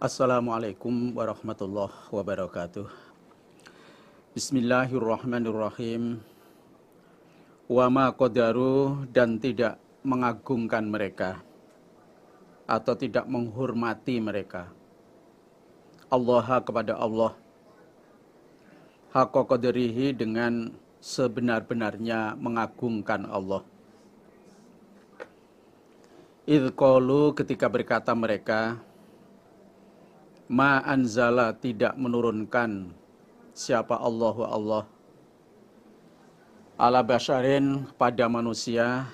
Assalamualaikum warahmatullahi wabarakatuh. Bismillahirrahmanirrahim. Wa ma qadaru, dan tidak mengagungkan mereka atau tidak menghormati mereka. Allah kepada Allah. Haqqa qadrihi, dengan sebenar-benarnya mengagungkan Allah. Idh qalu, ketika berkata mereka, ma anzala, tidak menurunkan siapa Allahu Allah, ala basyarin, pada manusia,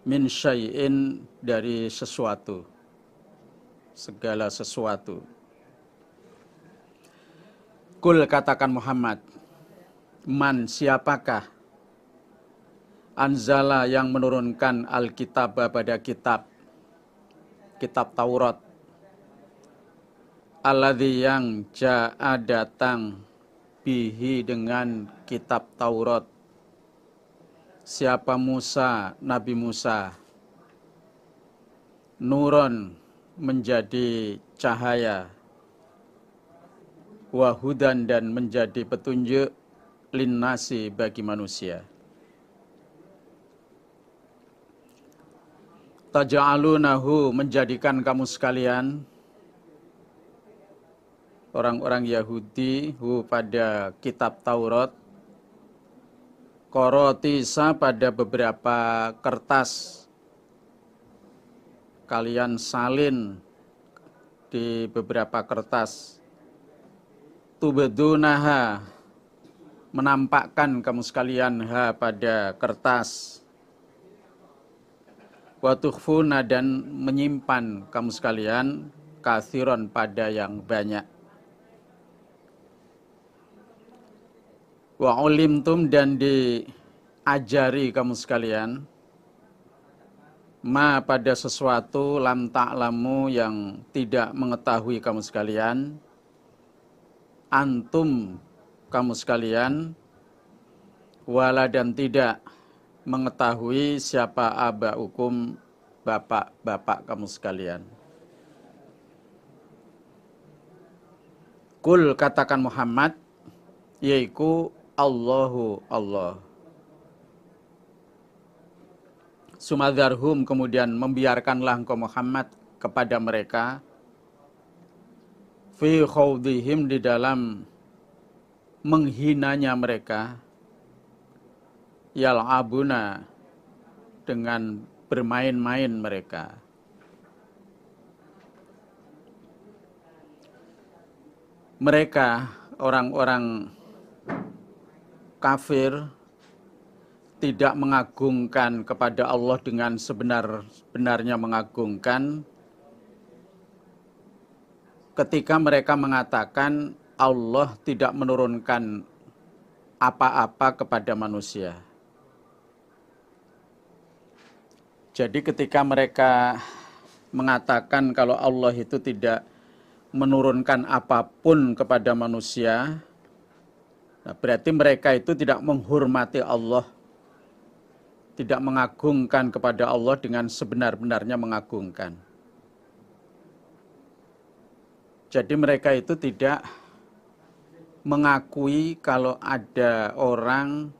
min syai'in, dari sesuatu, segala sesuatu. Kul, katakan Muhammad, man, siapakah, anzala, yang menurunkan alkitab, pada kitab Taurat, alladzi, yang ja'a, datang, bihi, dengan kitab Taurat, siapa Musa, Nabi Musa, nuron, menjadi cahaya, wahudan, dan menjadi petunjuk, linnasi, bagi manusia. Taja'alunahu, menjadikan kamu sekalian, orang-orang Yahudi, hu, pada kitab Taurat, korotisa, pada beberapa kertas, kalian salin di beberapa kertas, tubedunaha, menampakkan kamu sekalian, ha, pada kertas, watukhfuna, dan menyimpan kamu sekalian, kathiron, pada yang banyak. Wa ulimtum, dan diajari kamu sekalian, ma, pada sesuatu, lam ta'lamu, yang tidak mengetahui kamu sekalian, antum, kamu sekalian, wala, dan tidak mengetahui siapa abaukum, bapak-bapak kamu sekalian. Kul, katakan Muhammad, yaiku Allahu Allah. Sumadharhum, kemudian membiarkanlah engkau Muhammad kepada mereka, fi khawdihim, di dalam menghinanya mereka, yal'abuna, dengan bermain-main mereka. Mereka, orang-orang kafir, tidak mengagungkan kepada Allah dengan sebenar-benarnya mengagungkan, ketika mereka mengatakan Allah tidak menurunkan apa-apa kepada manusia. Jadi ketika mereka mengatakan kalau Allah itu tidak menurunkan apapun kepada manusia, berarti mereka itu tidak menghormati Allah, tidak mengagungkan kepada Allah dengan sebenar-benarnya mengagungkan. Jadi mereka itu tidak mengakui kalau ada orang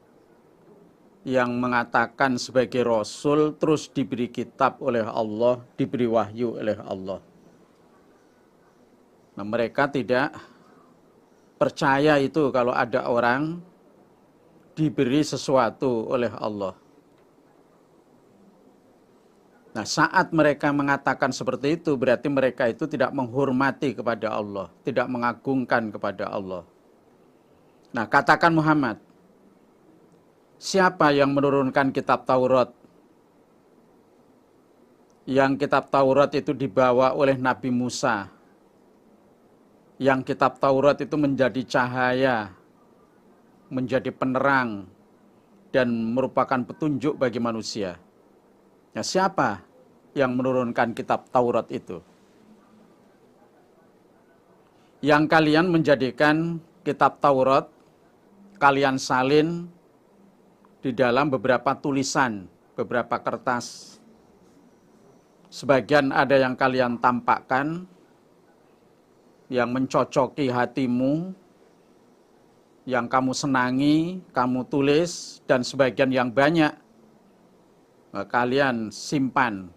yang mengatakan sebagai Rasul, terus diberi kitab oleh Allah, diberi wahyu oleh Allah. Nah, mereka tidak percaya itu kalau ada orang diberi sesuatu oleh Allah. Nah, saat mereka mengatakan seperti itu, berarti mereka itu tidak menghormati kepada Allah, tidak mengagungkan kepada Allah. Nah, katakan Muhammad, siapa yang menurunkan kitab Taurat? Yang kitab Taurat itu dibawa oleh Nabi Musa. Yang kitab Taurat itu menjadi cahaya, menjadi penerang, dan merupakan petunjuk bagi manusia. Nah, siapa yang menurunkan kitab Taurat itu? Yang kalian menjadikan kitab Taurat, kalian salin di dalam beberapa tulisan, beberapa kertas. Sebagian ada yang kalian tampakkan, yang mencocoki hatimu, yang kamu senangi, kamu tulis, dan sebagian yang banyak kalian simpan.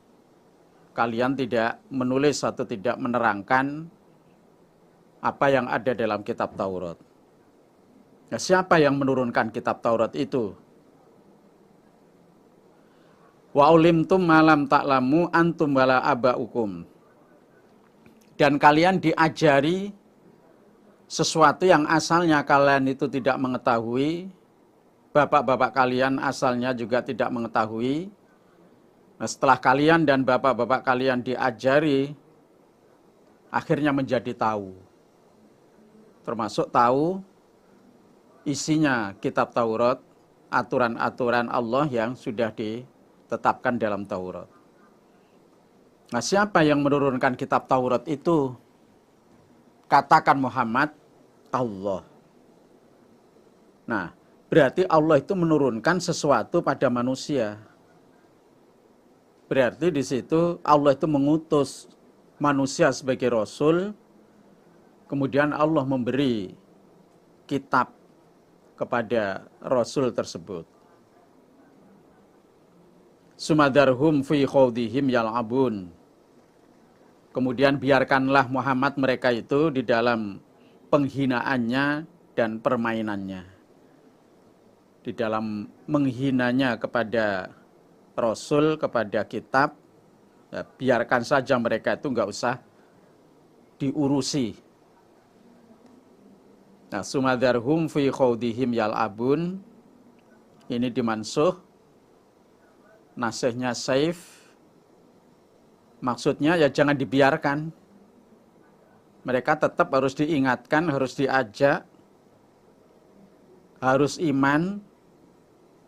Kalian tidak menulis atau tidak menerangkan apa yang ada dalam kitab Taurat. Nah, siapa yang menurunkan kitab Taurat itu? Wa ulimtum malam ta'lamu antum wala aba'ukum. Dan kalian diajari sesuatu yang asalnya kalian itu tidak mengetahui, bapak-bapak kalian asalnya juga tidak mengetahui. Nah, setelah kalian dan bapak-bapak kalian diajari, akhirnya menjadi tahu. Termasuk tahu isinya kitab Taurat, aturan-aturan Allah yang sudah ditetapkan dalam Taurat. Nah, siapa yang menurunkan kitab Taurat itu? Katakan Muhammad, Allah. Nah, berarti Allah itu menurunkan sesuatu pada manusia. Berarti di situ Allah itu mengutus manusia sebagai rasul, kemudian Allah memberi kitab kepada rasul tersebut. Sumadarhum fi khawdihim yal'abun. Kemudian biarkanlah Muhammad mereka itu di dalam penghinaannya dan permainannya. Di dalam menghinanya kepada Rasul, kepada kitab, ya, biarkan saja mereka itu nggak usah diurusi. Nah, sumadarhum fi khawdihim yal'abun, ini dimansuh, nasihnya Saif. Maksudnya ya jangan dibiarkan. Mereka tetap harus diingatkan, harus diajak, harus iman.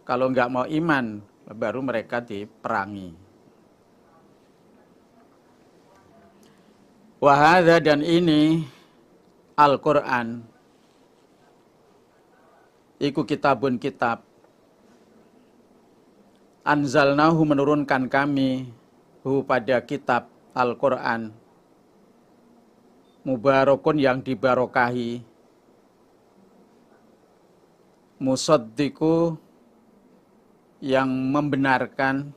Kalau nggak mau iman, baru mereka diperangi. Wahada, dan ini Al-Quran. Iku kitabun kitab. Anzalnahu, menurunkan kami pada kitab Al-Quran, mubarakun, yang dibarokahi, musaddiku, yang membenarkan,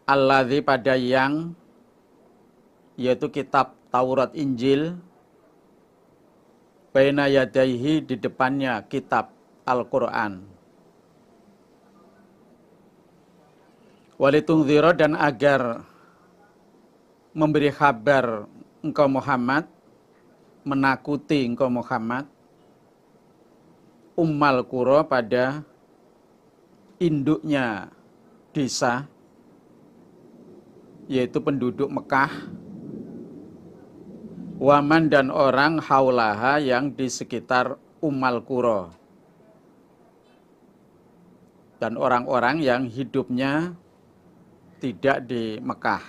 alladzi, pada yang, yaitu kitab Taurat Injil, baina yadaihi, di depannya kitab Al-Quran. Walitungzira, dan agar memberi kabar engkau Muhammad, menakuti engkau Muhammad, ummal qura, pada induknya desa, yaitu penduduk Mekah, waman, dan orang haulaha, yang di sekitar ummal qura, dan orang-orang yang hidupnya tidak di Mekah.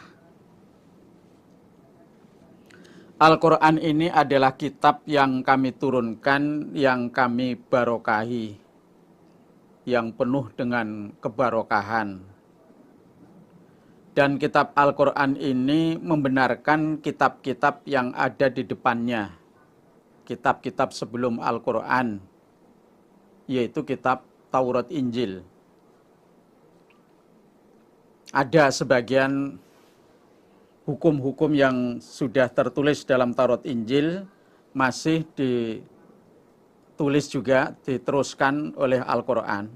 Al-Quran ini adalah kitab yang kami turunkan, yang kami barokahi, yang penuh dengan kebarokahan. Dan kitab Al-Quran ini membenarkan kitab-kitab yang ada di depannya, kitab-kitab sebelum Al-Quran, yaitu kitab Taurat Injil. Ada sebagian hukum-hukum yang sudah tertulis dalam Taurat Injil masih ditulis juga, diteruskan oleh Al-Quran.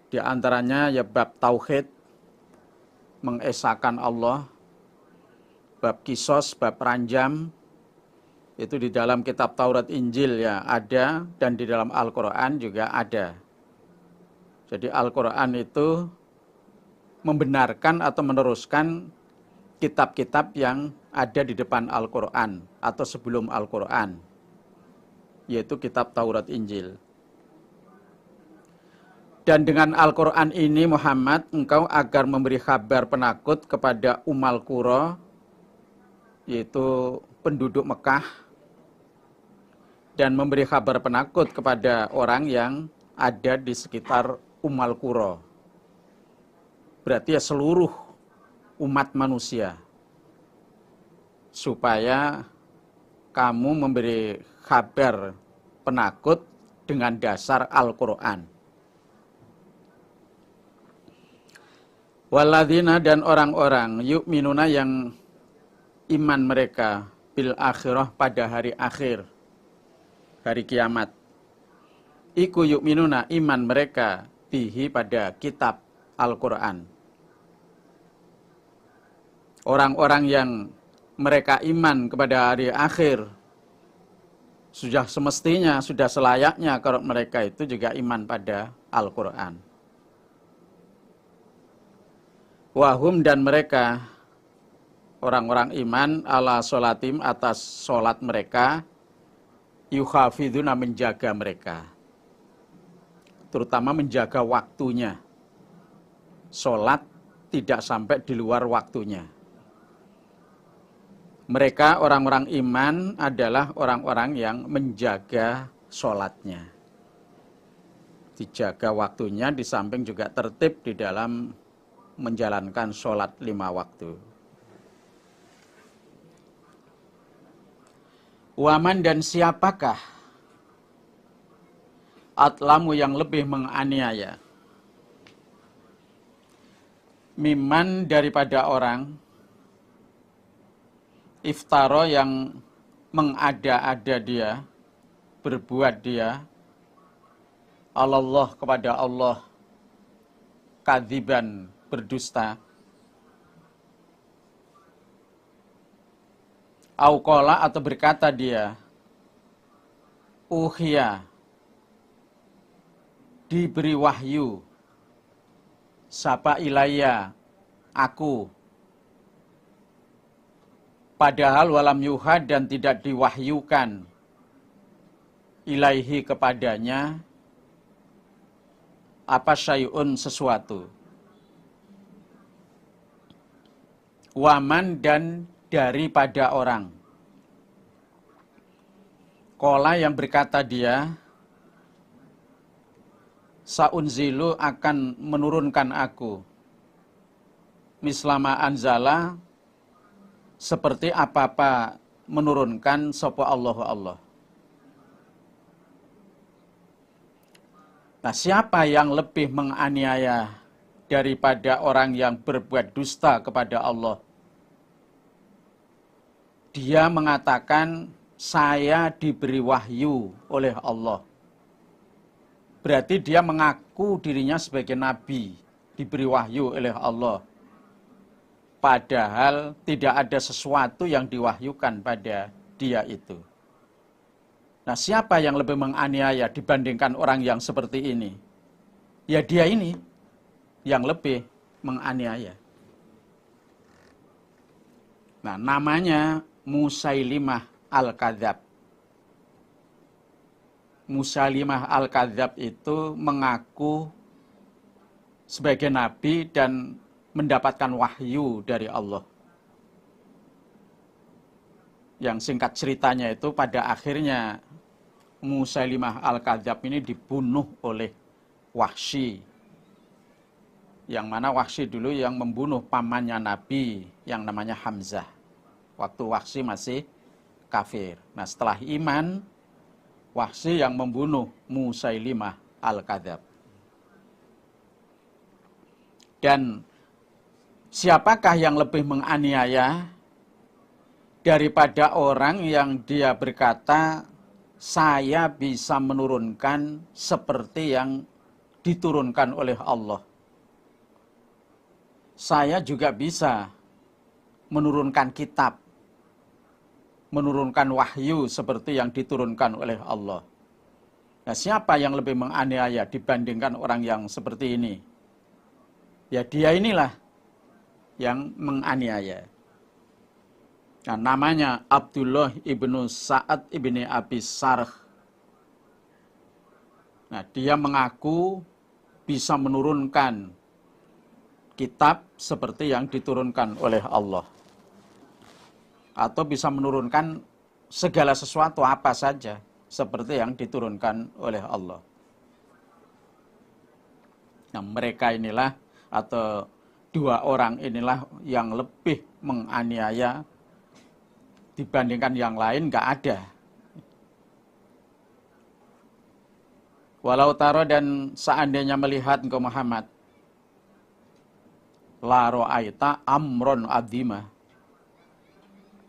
Di antaranya ya bab tauhid, mengesahkan Allah, bab kisos, bab ranjam, itu di dalam kitab Taurat Injil ya ada, dan di dalam Al-Quran juga ada. Jadi Al-Quran itu membenarkan atau meneruskan kitab-kitab yang ada di depan Al-Quran atau sebelum Al-Quran, yaitu kitab Taurat Injil. Dan dengan Al-Quran ini Muhammad, engkau agar memberi kabar penakut kepada ummal qura, yaitu penduduk Mekah, dan memberi kabar penakut kepada orang yang ada di sekitar ummal qura. Berarti ya seluruh umat manusia. supaya kamu memberi kabar penakut dengan dasar Al-Quran. Walladzina, dan orang-orang yu'minuna yang iman mereka bil akhirah, pada hari akhir, hari kiamat. Iku yu'minuna, iman mereka bihi, pada kitab Al-Quran. Orang-orang yang mereka iman kepada hari akhir, sudah semestinya, sudah selayaknya kalau mereka itu juga iman pada Al-Quran. Wahum, dan mereka orang-orang iman ala sholatim, atas sholat mereka, yukhafiduna, menjaga mereka, terutama menjaga waktunya. Sholat tidak sampai di luar waktunya. Mereka orang-orang iman adalah orang-orang yang menjaga sholatnya, dijaga waktunya, di samping juga tertib di dalam menjalankan sholat 5 waktu. Waman, dan siapakah atlamu, yang lebih menganiaya, miman, daripada orang, iftaro, yang mengada-ada dia, berbuat dia, Allah, kepada Allah, kadziban, berdusta, auqala, atau berkata dia, uhiya, diberi wahyu, sapa ilaya, aku, padahal walam yuha, dan tidak diwahyukan, ilaihi, kepadanya, apa syai'un, sesuatu. Waman, dan daripada orang, kola, yang berkata dia, saunzilu, akan menurunkan aku, mislama anzala, seperti apa-apa menurunkan sapa Allah. Nah, siapa yang lebih menganiaya daripada orang yang berbuat dusta kepada Allah? Dia mengatakan, saya diberi wahyu oleh Allah. Berarti dia mengaku dirinya sebagai nabi, diberi wahyu oleh Allah. Padahal tidak ada sesuatu yang diwahyukan pada dia itu. Nah, siapa yang lebih menganiaya dibandingkan orang yang seperti ini? Ya dia ini yang lebih menganiaya. Nah, namanya Musailimah Al-Kadzab. Musailimah Al-Kadzab itu mengaku sebagai nabi dan mendapatkan wahyu dari Allah. Yang singkat ceritanya itu, pada akhirnya Musailimah Al-Kadzab ini dibunuh oleh Wahsy. Yang mana Wahsy dulu yang membunuh pamannya Nabi yang namanya Hamzah, waktu Wahsy masih kafir. Nah, setelah iman, Wahsy yang membunuh Musailimah Al-Kadzab. Dan siapakah yang lebih menganiaya daripada orang yang dia berkata, saya bisa menurunkan seperti yang diturunkan oleh Allah. Saya juga bisa menurunkan kitab, menurunkan wahyu seperti yang diturunkan oleh Allah. Nah, siapa yang lebih menganiaya dibandingkan orang yang seperti ini? Ya dia inilah yang menganiaya. Nah, namanya Abdullah ibnu Sa'ad ibni Abi Sarh. Nah, dia mengaku bisa menurunkan kitab seperti yang diturunkan oleh Allah. Atau bisa menurunkan segala sesuatu apa saja seperti yang diturunkan oleh Allah. Nah, mereka inilah, atau dua orang inilah yang lebih menganiaya dibandingkan yang lain nggak ada. Walau taro dan seandainya melihat engkau Muhammad, la ro'aita amron adhima.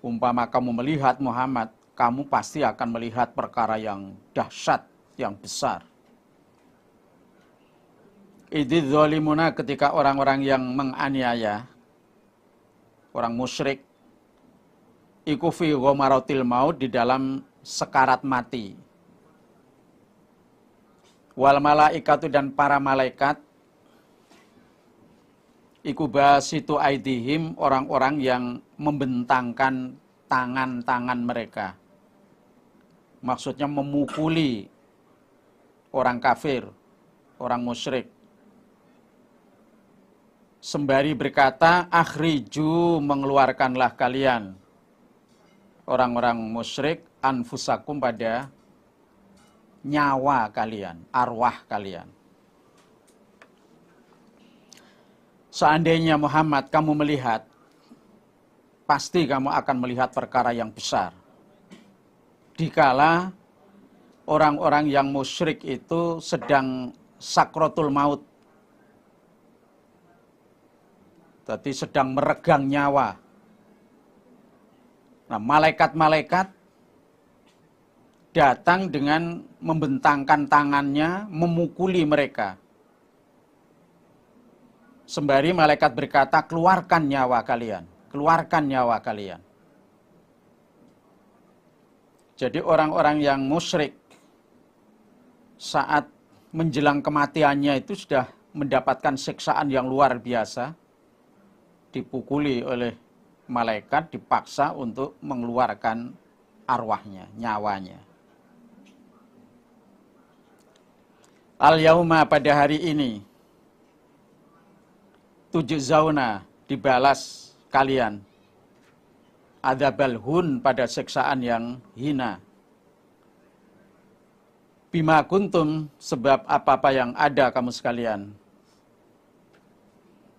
Umpama kamu melihat Muhammad, kamu pasti akan melihat perkara yang dahsyat, yang besar. Idz zalimuna, ketika orang-orang yang menganiaya, orang musyrik, iku fi ghamaratil maut, di dalam sekarat mati. Wal malaikatu, dan para malaikat, iku basitu aidihim, orang-orang yang membentangkan tangan-tangan mereka. Maksudnya memukuli orang kafir, orang musyrik. Sembari berkata, akhriju, mengeluarkanlah kalian, orang-orang musyrik, anfusakum, pada nyawa kalian, arwah kalian. Seandainya Muhammad kamu melihat, pasti kamu akan melihat perkara yang besar. Dikala orang-orang yang musyrik itu sedang sakratul maut, jadi sedang meregang nyawa. Nah, malaikat-malaikat datang dengan membentangkan tangannya, memukuli mereka. Sembari malaikat berkata, keluarkan nyawa kalian, keluarkan nyawa kalian. Jadi orang-orang yang musyrik saat menjelang kematiannya itu sudah mendapatkan siksaan yang luar biasa. Dipukuli oleh malaikat, dipaksa untuk mengeluarkan arwahnya, nyawanya. Al-yauma, pada hari ini, tujzauna, dibalas kalian, adzabal hun, pada siksaan yang hina. Bima kuntum, sebab apa-apa yang ada kamu sekalian.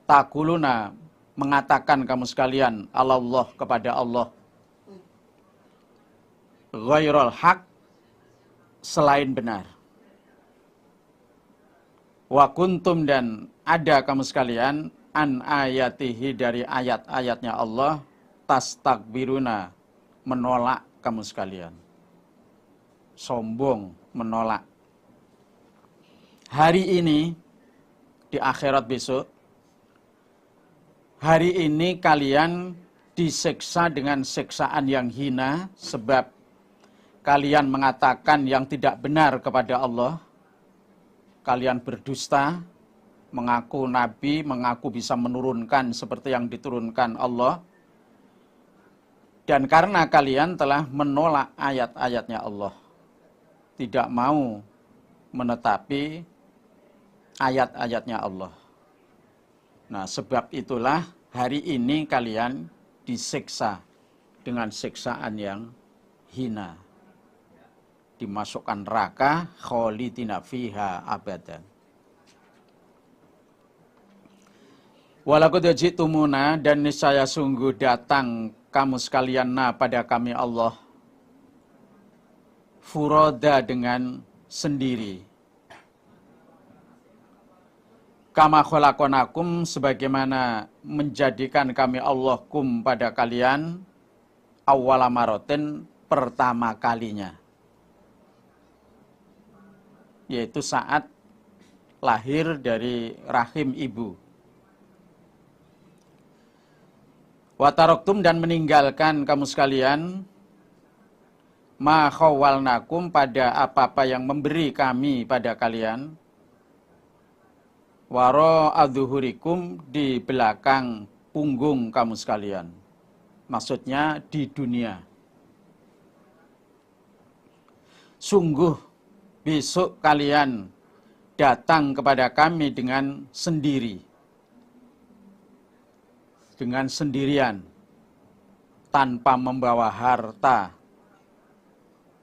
Takuluna, mengatakan kamu sekalian, Allah, kepada Allah. Ghairul haq, selain benar. Wa kuntum, dan ada kamu sekalian, an ayatihi, dari ayat-ayatnya Allah, tastakbiruna, menolak kamu sekalian. Sombong, menolak. Hari ini, di akhirat besok, hari ini kalian disiksa dengan siksaan yang hina, sebab kalian mengatakan yang tidak benar kepada Allah. Kalian berdusta, mengaku nabi, mengaku bisa menurunkan seperti yang diturunkan Allah. Dan karena kalian telah menolak ayat-ayatnya Allah, tidak mau menetapi ayat-ayatnya Allah. Nah, sebab itulah hari ini kalian disiksa dengan siksaan yang hina. Dimasukkan neraka, khalidina fiha abadan. Walaqad ji'tumuna, dan niscaya sungguh datang kamu sekalian pada kami Allah, furoda, dengan sendiri. Kama khalaqnakum, sebagaimana menjadikan kami Allah kum, pada kalian, awwala marotin, pertama kalinya. Yaitu saat lahir dari rahim ibu. Wataroktum, dan meninggalkan kamu sekalian, ma khawwalnakum, pada apa-apa yang memberi kami pada kalian, waro adzuhurikum, di belakang punggung kamu sekalian. Maksudnya di dunia. Sungguh besok kalian datang kepada kami dengan sendiri. Dengan sendirian. Tanpa membawa harta.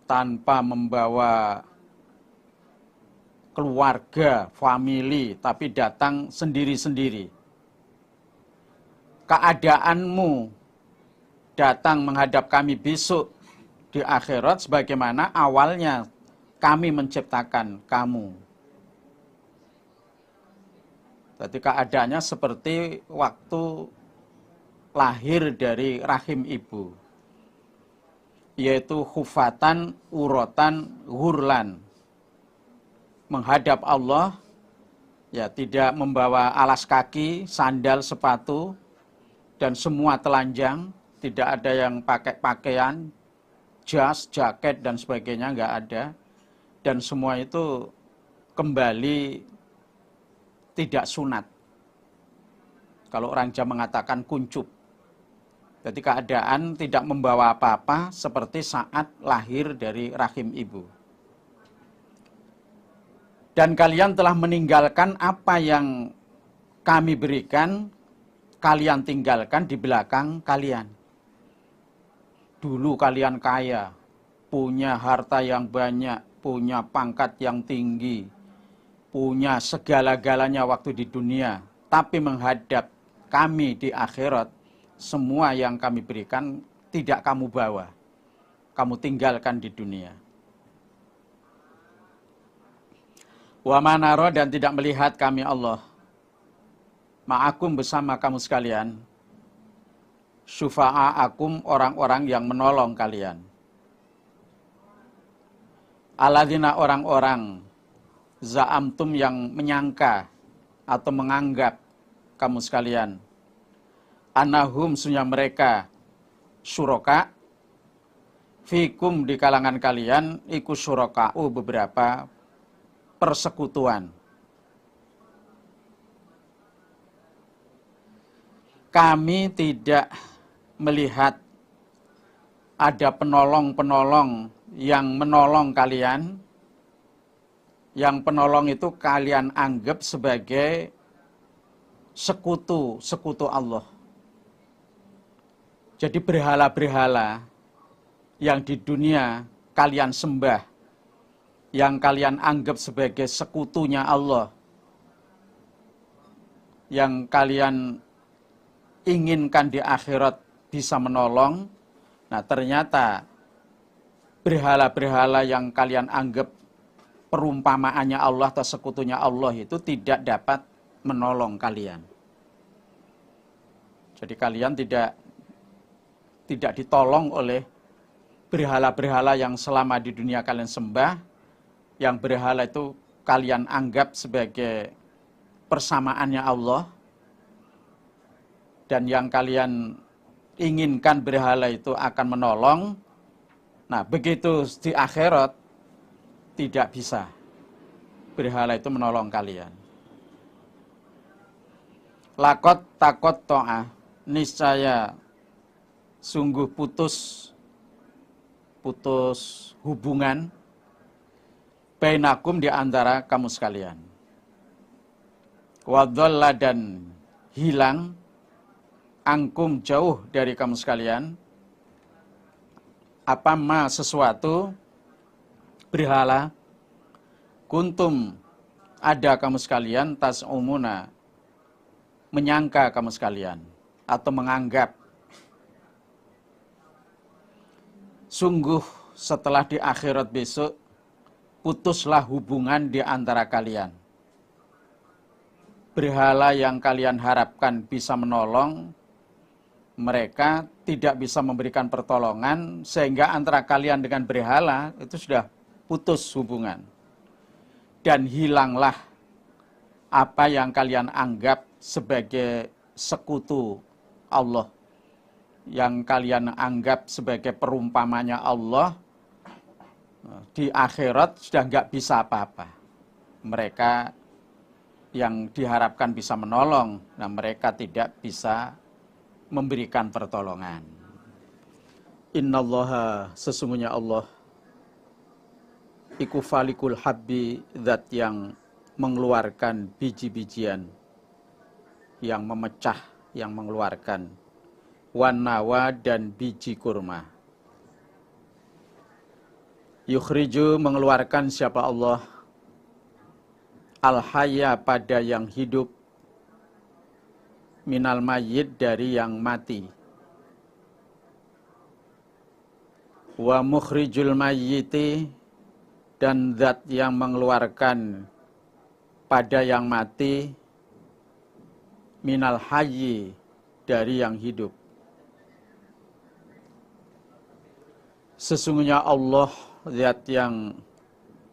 Tanpa membawa keluarga, famili, tapi datang sendiri-sendiri. Keadaanmu datang menghadap kami besok di akhirat sebagaimana awalnya kami menciptakan kamu. Jadi keadaannya seperti waktu lahir dari rahim ibu, yaitu khufatan, urotan, ghurlan. Menghadap Allah, ya tidak membawa alas kaki, sandal, sepatu, dan semua telanjang. Tidak ada yang pakai pakaian, jas, jaket, dan sebagainya, nggak ada. Dan semua itu kembali tidak sunat. Kalau orang Jawa mengatakan kuncup. Jadi keadaan tidak membawa apa-apa seperti saat lahir dari rahim ibu. Dan kalian telah meninggalkan apa yang kami berikan, kalian tinggalkan di belakang kalian. Dulu kalian kaya, punya harta yang banyak, punya pangkat yang tinggi, punya segala-galanya waktu di dunia. Tapi menghadap kami di akhirat, semua yang kami berikan tidak kamu bawa. Kamu tinggalkan di dunia. Wa manaro, dan tidak melihat kami Allah ma'akum, bersama kamu sekalian, syufa'akum, orang-orang yang menolong kalian. Alladzina, orang-orang, za'amtum, yang menyangka atau menganggap kamu sekalian, anahum, sunya mereka, syuraka, fikum, di kalangan kalian, iku syuraka'u, beberapa persekutuan. Kami tidak melihat ada penolong-penolong yang menolong kalian. Yang penolong itu kalian anggap sebagai sekutu Allah. Jadi berhala-berhala yang di dunia kalian sembah, yang kalian anggap sebagai sekutunya Allah, yang kalian inginkan di akhirat bisa menolong, nah ternyata berhala-berhala yang kalian anggap perumpamaannya Allah atau sekutunya Allah itu tidak dapat menolong kalian. Jadi kalian tidak ditolong oleh berhala-berhala yang selama di dunia kalian sembah, yang berhala itu kalian anggap sebagai persamaannya Allah, dan yang kalian inginkan berhala itu akan menolong. Nah, begitu di akhirat tidak bisa berhala itu menolong kalian. Lakot takot to'ah, niscaya sungguh putus hubungan bainakum, di antara kamu sekalian. Wadhalla, dan hilang, angkum, jauh dari kamu sekalian, apa ma, sesuatu, berhala, kuntum, ada kamu sekalian, tas'umuna, menyangka kamu sekalian, atau menganggap. Sungguh setelah di akhirat besok, putuslah hubungan di antara kalian. Berhala yang kalian harapkan bisa menolong, mereka tidak bisa memberikan pertolongan, sehingga antara kalian dengan berhala itu sudah putus hubungan. Dan hilanglah apa yang kalian anggap sebagai sekutu Allah, yang kalian anggap sebagai perumpamanya Allah, di akhirat sudah nggak bisa apa-apa. Mereka yang diharapkan bisa menolong, nah mereka tidak bisa memberikan pertolongan. Innallaha, sesungguhnya Allah, iku falikul habbi, zat yang mengeluarkan biji-bijian, yang memecah, yang mengeluarkan, wan nawa, dan biji kurma. Yukhriju, mengeluarkan siapa Allah, al-hayya, pada yang hidup, minal mayyit, dari yang mati. wa mukhrijul mayyiti, dan zat yang mengeluarkan pada yang mati, minal hayyi, dari yang hidup. Sesungguhnya Allah zat yang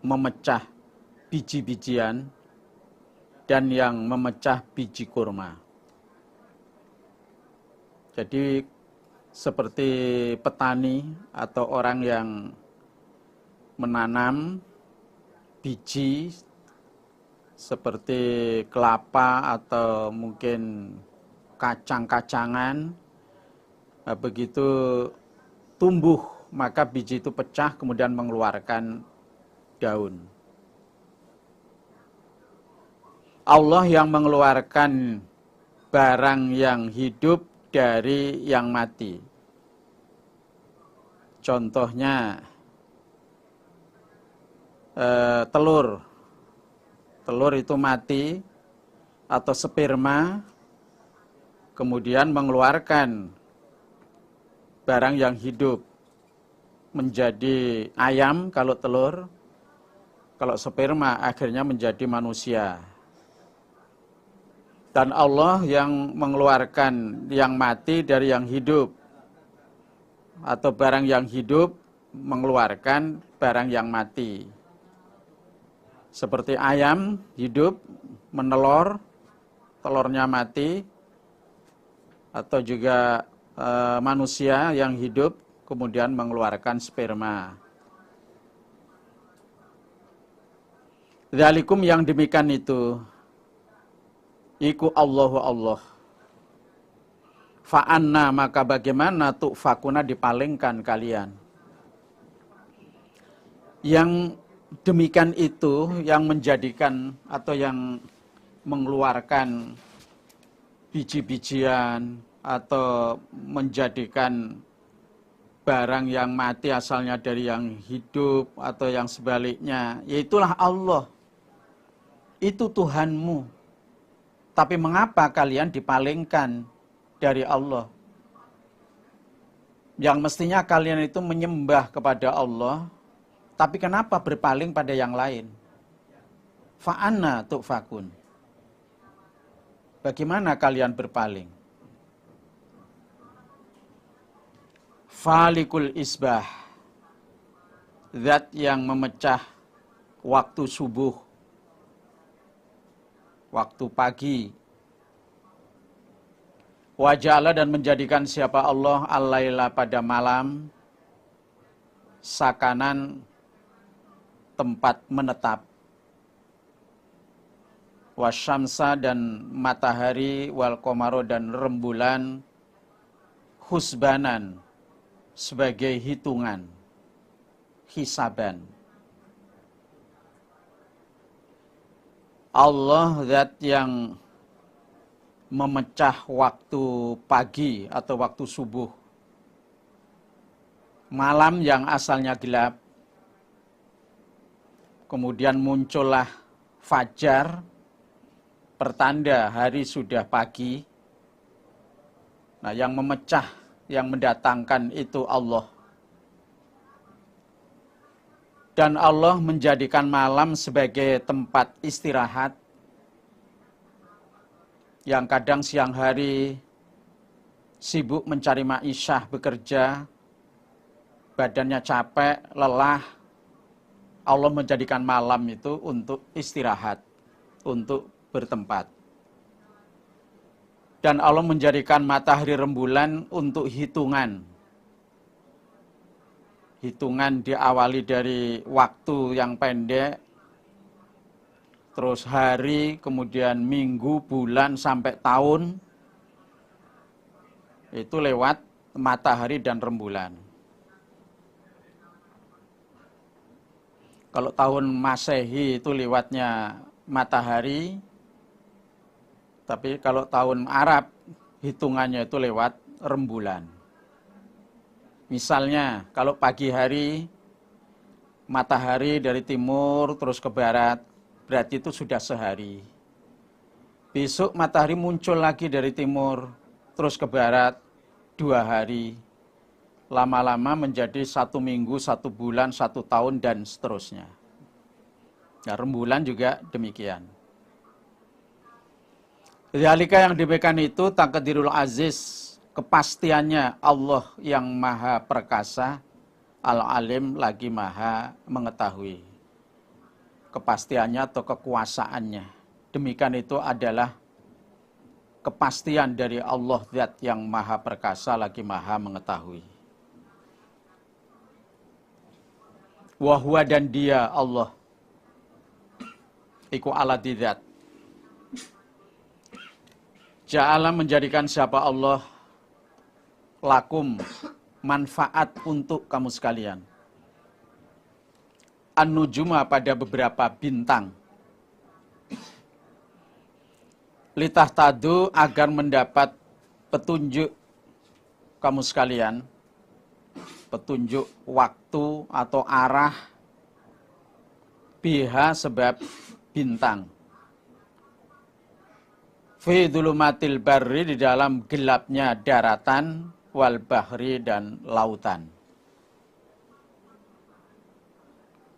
memecah biji-bijian dan yang memecah biji kurma. Jadi seperti petani atau orang yang menanam biji seperti kelapa atau mungkin kacang-kacangan, begitu tumbuh maka biji itu pecah kemudian mengeluarkan daun. Allah yang mengeluarkan barang yang hidup dari yang mati. Contohnya telur. Telur itu mati atau sperma, kemudian mengeluarkan barang yang hidup menjadi ayam kalau telur, kalau sperma akhirnya menjadi manusia. Dan Allah yang mengeluarkan yang mati dari yang hidup, atau barang yang hidup mengeluarkan barang yang mati. Seperti ayam hidup menelor, telurnya mati, atau juga manusia yang hidup kemudian mengeluarkan sperma. Dzalikum, yang demikian itu, iku Allahu Allah. Fa'anna, maka bagaimana tu'fakuna, dipalingkan kalian. Yang demikian itu, yang menjadikan atau yang mengeluarkan biji-bijian atau menjadikan barang yang mati asalnya dari yang hidup atau yang sebaliknya, yaitulah Allah. Itu Tuhanmu. Tapi mengapa kalian dipalingkan dari Allah? Yang mestinya kalian itu menyembah kepada Allah, tapi kenapa berpaling pada yang lain? Fa'anna tu'fakun. Bagaimana kalian berpaling? Falikul isbah, zat yang memecah waktu subuh, waktu pagi. Waja'ala, dan menjadikan siapa Allah al-laila, pada malam, sakanan, tempat menetap. Wasyamsa, dan matahari, wal qamaro, dan rembulan, husbanan, sebagai hitungan, hisaban. Allah zat yang memecah waktu pagi atau waktu subuh, malam yang asalnya gelap, kemudian muncullah fajar, pertanda hari sudah pagi. Nah, yang memecah, yang mendatangkan itu Allah. Dan Allah menjadikan malam sebagai tempat istirahat, yang kadang siang hari sibuk mencari ma'isyah, bekerja, badannya capek, lelah. Allah menjadikan malam itu untuk istirahat, untuk bertempat. Dan Allah menjadikan matahari rembulan untuk hitungan. Hitungan diawali dari waktu yang pendek, terus hari, kemudian minggu, bulan, sampai tahun. Itu lewat matahari dan rembulan. Kalau tahun Masehi itu lewatnya matahari, tapi kalau tahun Arab hitungannya itu lewat rembulan. Misalnya kalau pagi hari matahari dari timur terus ke barat, berarti itu sudah sehari. Besok matahari muncul lagi dari timur terus ke barat, 2 hari. lama-lama menjadi 1 minggu, 1 bulan, 1 tahun, dan seterusnya. Nah, rembulan juga demikian. Zalika yang demikian itu taqdirul aziz, kepastiannya Allah yang maha perkasa, al-alim lagi maha mengetahui. Kepastiannya atau kekuasaannya. Demikian itu adalah kepastian dari Allah Zat yang maha perkasa lagi maha mengetahui. Wahwa dan dia Allah iku alati Zat. Ja'ala menjadikan siapa Allah lakum manfaat untuk kamu sekalian. An-nujuma pada beberapa bintang. Litah tadu agar mendapat petunjuk kamu sekalian. Petunjuk waktu atau arah. Biha sebab bintang. Fi dhulumatil barri di dalam gelapnya daratan wal bahri dan lautan.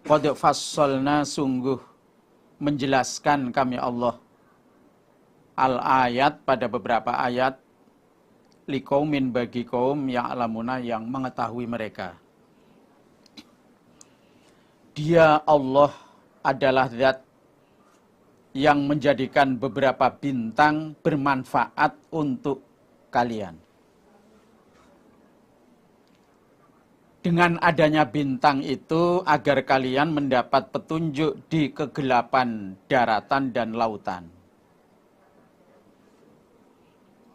Qad fassalna sungguh menjelaskan kami Allah al-ayat pada beberapa ayat liqaumin bagi kaum yang alamuna yang mengetahui mereka. Dia Allah adalah zat yang menjadikan beberapa bintang bermanfaat untuk kalian. Dengan adanya bintang itu agar kalian mendapat petunjuk di kegelapan daratan dan lautan.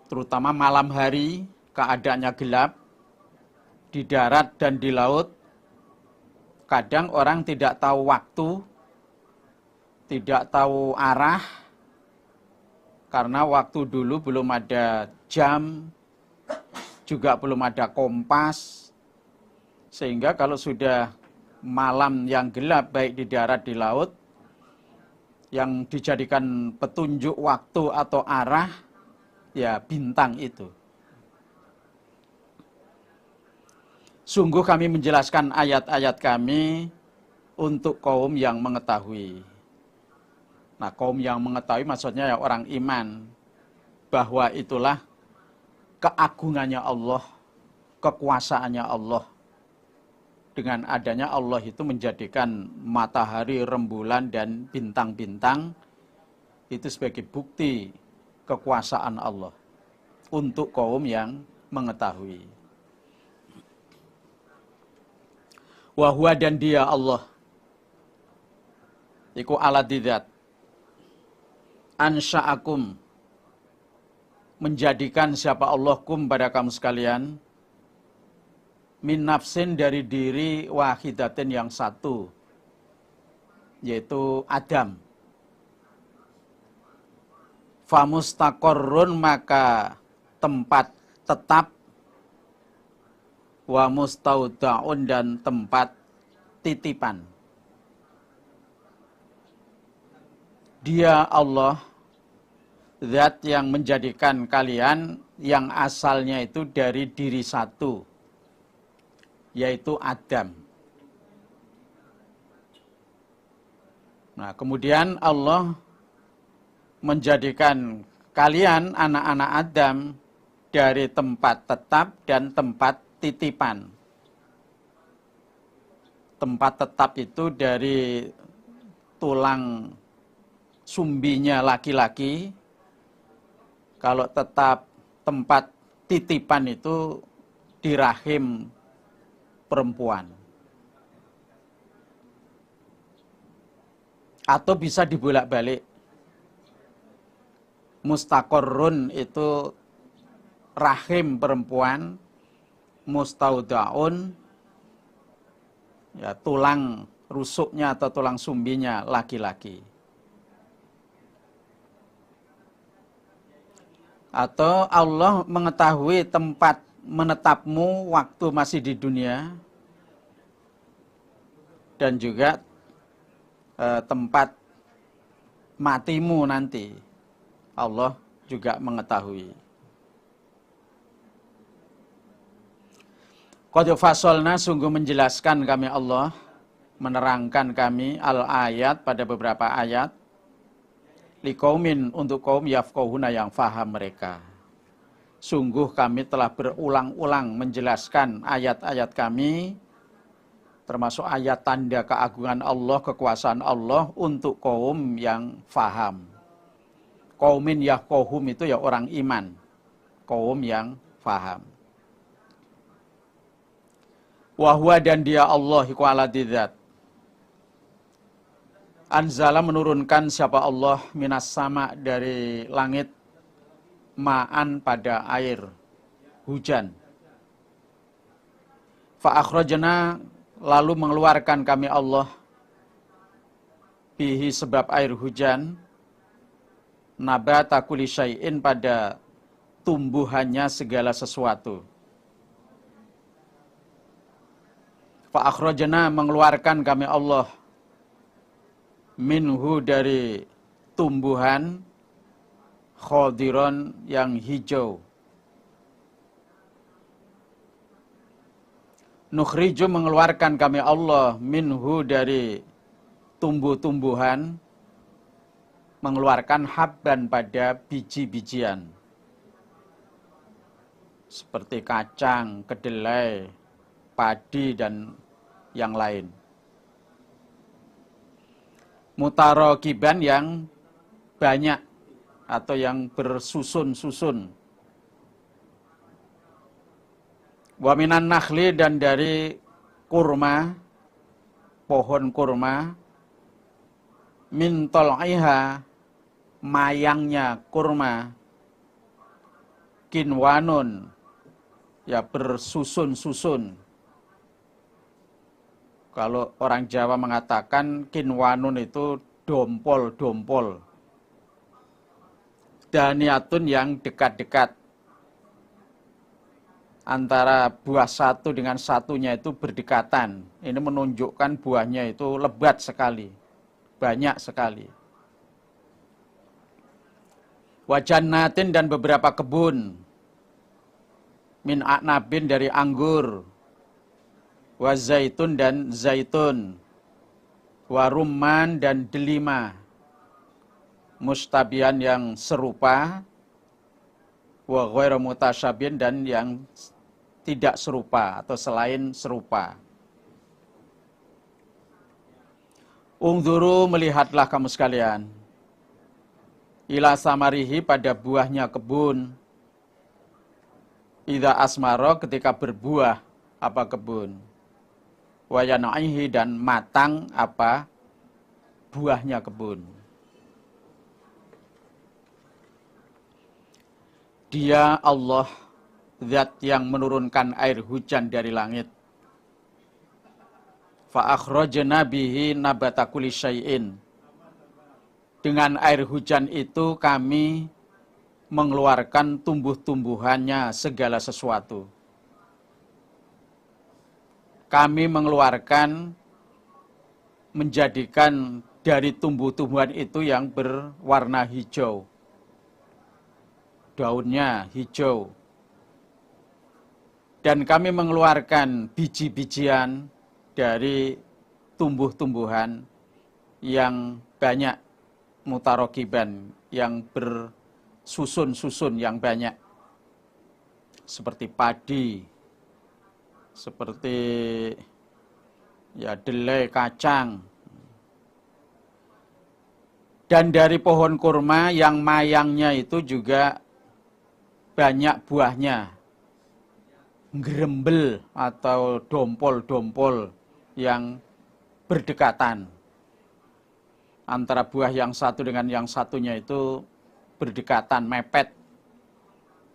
Terutama malam hari keadaannya gelap di darat dan di laut. Kadang orang tidak tahu waktu, tidak tahu arah, karena waktu dulu belum ada jam, juga belum ada kompas, sehingga kalau sudah malam yang gelap baik di darat di laut, yang dijadikan petunjuk waktu atau arah, ya bintang itu. Sungguh kami menjelaskan ayat-ayat kami untuk kaum yang mengetahui. Nah, kaum yang mengetahui maksudnya ya orang iman, bahwa itulah keagungannya Allah, kekuasaannya Allah. Dengan adanya Allah itu menjadikan matahari, rembulan, dan bintang-bintang itu sebagai bukti kekuasaan Allah untuk kaum yang mengetahui. Wahwa dan dia Allah iku aladidat ansha'akum menjadikan siapa Allah kum pada kamu sekalian min nafsin dari diri wahidatin yang satu, yaitu Adam. Famustaqarrun maka tempat tetap, wa mustaudaun dan tempat titipan. Dia Allah zat yang menjadikan kalian yang asalnya itu dari diri satu, yaitu Adam. Nah, kemudian Allah menjadikan kalian anak-anak Adam dari tempat tetap dan tempat titipan. Tempat tetap itu dari tulang sumbinya laki-laki. Kalau tetap tempat titipan itu di rahim perempuan. Atau bisa dibolak-balik. Mustaqarrun itu rahim perempuan, mustaudaun ya tulang rusuknya atau tulang sumbinya laki-laki. Atau Allah mengetahui tempat menetapmu waktu masih di dunia dan juga tempat matimu nanti. Allah juga mengetahui. Qad fasolna, sungguh menjelaskan kami Allah, menerangkan kami al-ayat pada beberapa ayat, liqaumin, untuk kaum yafqahuna yang faham mereka. Sungguh kami telah berulang-ulang menjelaskan ayat-ayat kami, termasuk ayat tanda keagungan Allah, kekuasaan Allah untuk kaum yang faham. Qaumin yafqahum itu ya orang iman, kaum yang faham. Wahwa, dan dia Allah iku aladidzat. Anzala, menurunkan siapa Allah, minas sama, dari langit, ma'an, pada air, hujan. Fa akhrajna, lalu mengeluarkan kami Allah, bihi, sebab air hujan, nabata kulli syai'in, pada tumbuhannya segala sesuatu. Fa akhrajna, mengeluarkan kami Allah, minhu, dari tumbuhan, khadiron, yang hijau. Nukhriju, mengeluarkan kami Allah, minhu, dari tumbuh-tumbuhan, mengeluarkan habban, pada biji-bijian. Seperti kacang, kedelai, padi, dan yang lain. Mutarokiban, yang banyak atau yang bersusun-susun. Wa minan nakhli, dan dari kurma, pohon kurma, min tol'iha, mayangnya kurma, kinwanun, ya bersusun-susun. Kalau orang Jawa mengatakan kinwanun itu dompol-dompol. Daniyatun, yang dekat-dekat. Antara buah satu dengan satunya itu berdekatan. Ini menunjukkan buahnya itu lebat sekali. Banyak sekali. Wa jannatin, dan beberapa kebun. Min a'nabin, dari anggur. Wa zaitun, dan zaitun. Wa rumman, dan delima. Mustabian, yang serupa. Wa ghairu mutasyabihin, dan yang tidak serupa atau selain serupa. Ungduru, melihatlah kamu sekalian. Ila samarihi, pada buahnya kebun. Idza asmaro, ketika berbuah apa kebun. Wa yanaihi, dan matang apa buahnya kebun. Dia Allah, zat yang menurunkan air hujan dari langit. Fa akhrajna bihi nabata kulli syai'in. Dengan air hujan itu kami mengeluarkan tumbuh-tumbuhannya segala sesuatu. Kami mengeluarkan, menjadikan dari tumbuh-tumbuhan itu yang berwarna hijau. Daunnya hijau. Dan kami mengeluarkan biji-bijian dari tumbuh-tumbuhan yang banyak, mutarokiban, yang bersusun-susun, yang banyak. Seperti padi, seperti ya delai, kacang. Dan dari pohon kurma yang mayangnya itu juga banyak buahnya. Gerembel atau dompol-dompol yang berdekatan. Antara buah yang satu dengan yang satunya itu berdekatan, mepet.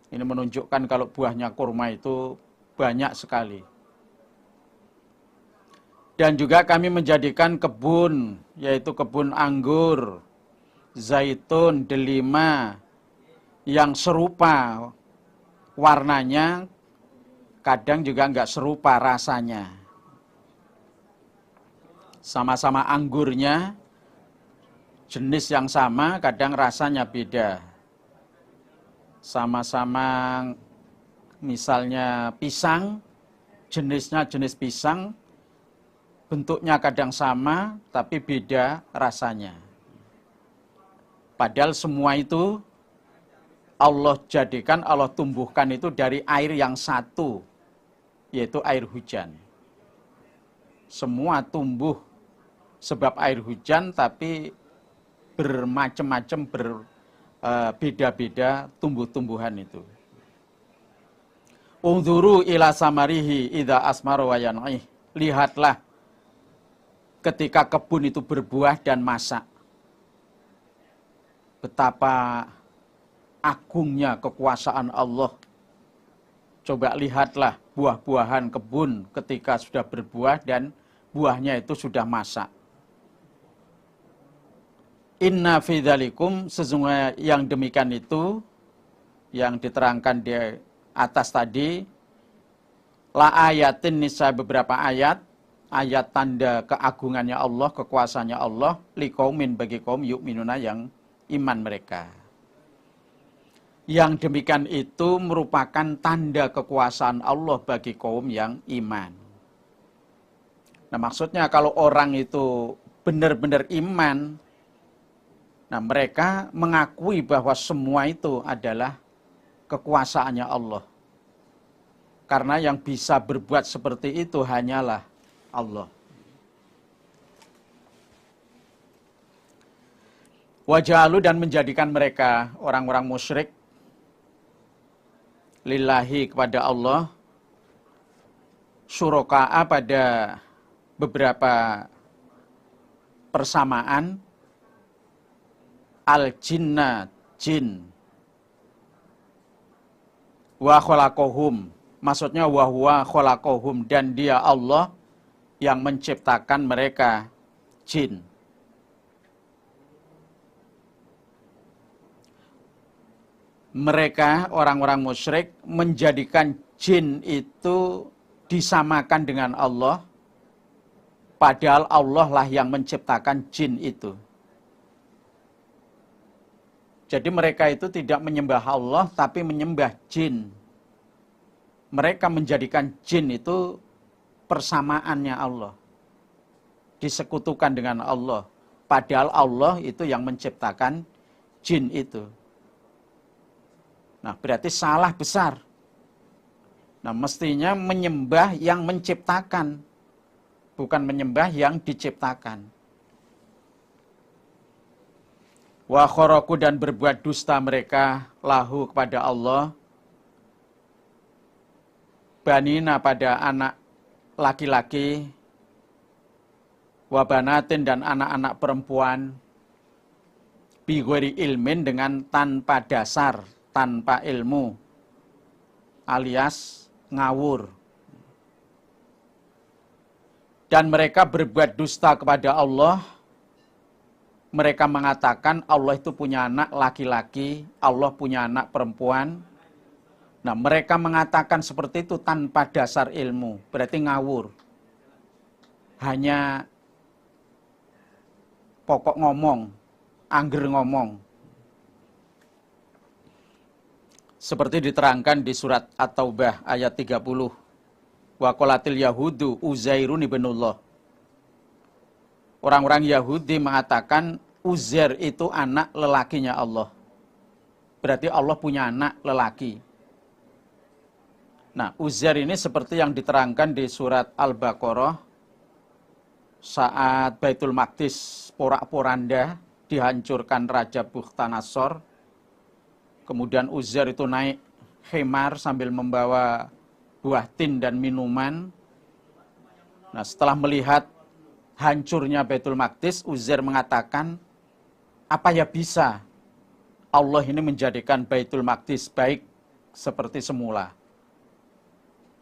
Ini menunjukkan kalau buahnya kurma itu banyak sekali. Dan juga kami menjadikan kebun, yaitu kebun anggur, zaitun, delima, yang serupa warnanya, kadang juga enggak serupa rasanya. Sama-sama anggurnya, jenis yang sama, kadang rasanya beda. Sama-sama misalnya pisang, jenisnya jenis pisang, bentuknya kadang sama, tapi beda rasanya. Padahal semua itu Allah jadikan, Allah tumbuhkan itu dari air yang satu, yaitu air hujan. Semua tumbuh sebab air hujan, tapi bermacam-macam, berbeda-beda tumbuh-tumbuhan itu. Unzuru ila samarihi idza asmara wa yan'ih. Lihatlah ketika kebun itu berbuah dan masak. Betapa agungnya kekuasaan Allah. Coba lihatlah buah-buahan kebun ketika sudah berbuah dan buahnya itu sudah masak. Inna fi dzalikum, sesungguhnya yang demikian itu yang diterangkan di atas tadi, la ayatin, nisa beberapa ayat tanda keagungannya Allah, kekuasaannya Allah, liqaumin, bagi kaum yu'minuna yang iman mereka. Yang demikian itu merupakan tanda kekuasaan Allah bagi kaum yang iman. Nah, maksudnya kalau orang itu benar-benar iman, nah mereka mengakui bahwa semua itu adalah kekuasaannya Allah. Karena yang bisa berbuat seperti itu hanyalah Allah. Wajalu, dan menjadikan mereka orang-orang musyrik lillahi, kepada Allah, syuraka'a, pada beberapa persamaan, al-jinna, jin, wa khalaqahum, maksudnya wa huwa khalaqahum, dan dia Allah yang menciptakan mereka, jin. Mereka orang-orang musyrik menjadikan jin itu disamakan dengan Allah, padahal Allah lah yang menciptakan jin itu. Jadi mereka itu tidak menyembah Allah, tapi menyembah jin. Mereka menjadikan jin itu persamaannya Allah, disekutukan dengan Allah, padahal Allah itu yang menciptakan jin itu. Nah, berarti salah besar. Nah, mestinya menyembah yang menciptakan, bukan menyembah yang diciptakan. Wa kharaku, dan berbuat dusta mereka lahu, kepada Allah, banina, pada anak laki-laki, wa banatin, dan anak-anak perempuan, bi ghairi ilmin, dengan tanpa dasar, tanpa ilmu, alias ngawur. Dan mereka berbuat dusta kepada Allah. Mereka mengatakan Allah itu punya anak laki-laki, Allah punya anak perempuan. Nah, mereka mengatakan seperti itu tanpa dasar ilmu, berarti ngawur. Hanya pokok ngomong, angger ngomong. Seperti diterangkan di surat At-Taubah ayat 30. Wa qalatil yahudu Uzairun ibnullah. Orang-orang Yahudi mengatakan Uzair itu anak lelakinya Allah. Berarti Allah punya anak lelaki. Nah, Uzair ini seperti yang diterangkan di surat Al-Baqarah saat Baitul Maqdis porak-poranda dihancurkan Raja Bukhtanasor. Kemudian Uzair itu naik khemar sambil membawa buah tin dan minuman. Nah, setelah melihat hancurnya Baitul Maqdis, Uzair mengatakan, apa ya bisa Allah ini menjadikan Baitul Maqdis baik seperti semula.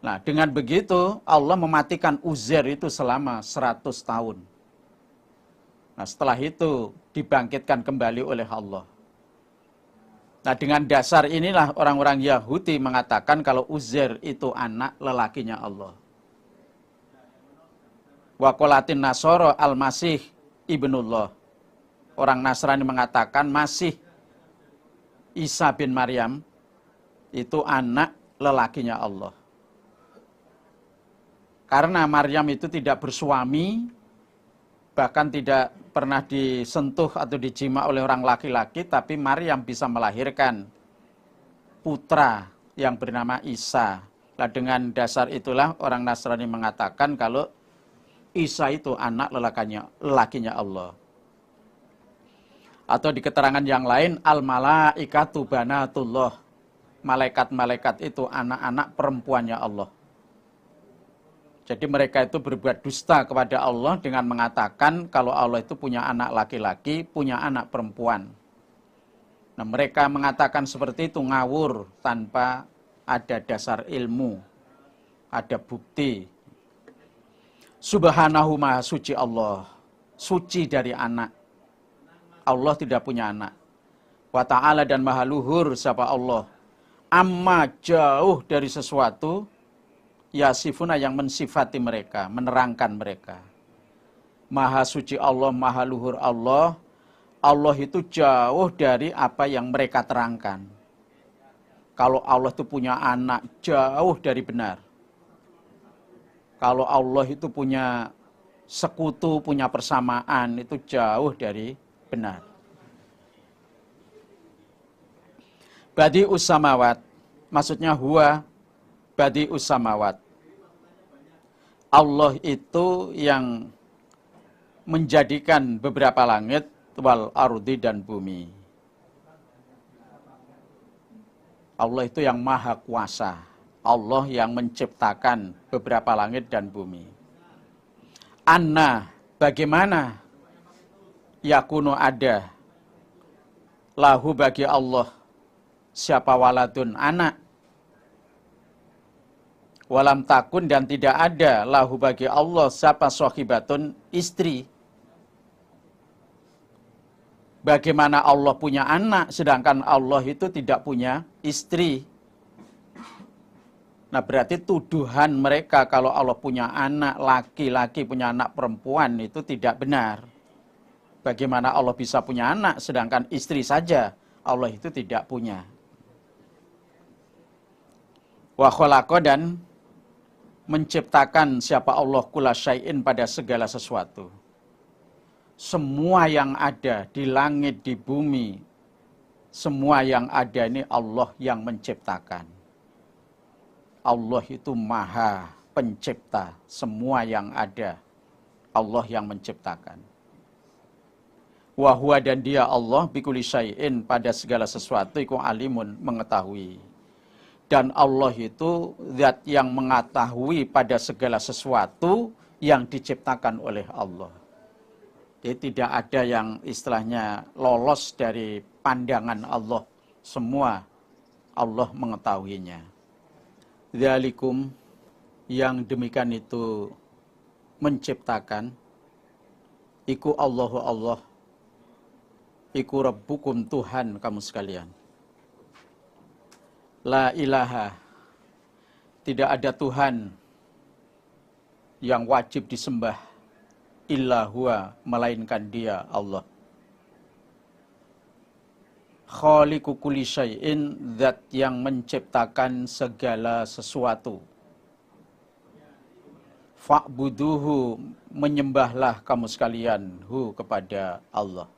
Nah, dengan begitu Allah mematikan Uzair itu selama 100 tahun. Nah, setelah itu dibangkitkan kembali oleh Allah. Nah, dengan dasar inilah orang-orang Yahudi mengatakan kalau Uzair itu anak lelakinya Allah. Wa qalatin Nasara al-Masih ibnullah. Orang Nasrani mengatakan Masih Isa bin Maryam itu anak lelakinya Allah. Karena Maryam itu tidak bersuami, bahkan tidak pernah disentuh atau dijima oleh orang laki-laki, tapi Maryam bisa melahirkan putra yang bernama Isa. Nah, dengan dasar itulah orang Nasrani mengatakan kalau Isa itu anak lelakinya Allah. Atau di keterangan yang lain, al-malaikatu banatullah. Malaikat-malaikat itu anak-anak perempuannya Allah. Jadi mereka itu berbuat dusta kepada Allah dengan mengatakan kalau Allah itu punya anak laki-laki, punya anak perempuan. Nah, mereka mengatakan seperti itu ngawur tanpa ada dasar ilmu, ada bukti. Subhanahu maha suci Allah, suci dari anak. Allah tidak punya anak. Wa ta'ala dan maha luhur siapa Allah. Amma jauh dari sesuatu yasifuna yang mensifati mereka, menerangkan mereka. Maha suci Allah, maha luhur Allah. Allah itu jauh dari apa yang mereka terangkan. Kalau Allah itu punya anak, jauh dari benar. Kalau Allah itu punya sekutu, punya persamaan, itu jauh dari benar. Badi'us samawat, maksudnya huwa badi'us samawat. Allah itu yang menjadikan beberapa langit, wal ardi dan bumi. Allah itu yang maha kuasa. Allah yang menciptakan beberapa langit dan bumi. Anna, bagaimana yakunu ada lahu bagi Allah siapa waladun anak. Walam takun dan tidak ada lahu bagi Allah siapa sohibatun istri. Bagaimana Allah punya anak sedangkan Allah itu tidak punya istri. Nah berarti tuduhan mereka kalau Allah punya anak laki-laki, punya anak perempuan itu tidak benar. Bagaimana Allah bisa punya anak sedangkan istri saja Allah itu tidak punya. Wa khalaqa dan menciptakan siapa Allah kula syai'in pada segala sesuatu. Semua yang ada di langit, di bumi, semua yang ada ini Allah yang menciptakan. Allah itu maha pencipta, semua yang ada Allah yang menciptakan. Wa huwa dan dia Allah bikulli syai'in pada segala sesuatu iku alimun mengetahui. Dan Allah itu zat yang mengetahui pada segala sesuatu yang diciptakan oleh Allah. Jadi tidak ada yang istilahnya lolos dari pandangan Allah. Semua Allah mengetahuinya. Dzalikum yang demikian itu menciptakan. Iku Allahu Allah. Iku Rabbukum Tuhan kamu sekalian. La ilaha, tidak ada Tuhan yang wajib disembah illa huwa, melainkan dia Allah. Khaliqu kulli syai'in, zat yang menciptakan segala sesuatu. Fa'buduhu, menyembahlah kamu sekalian hu kepada Allah.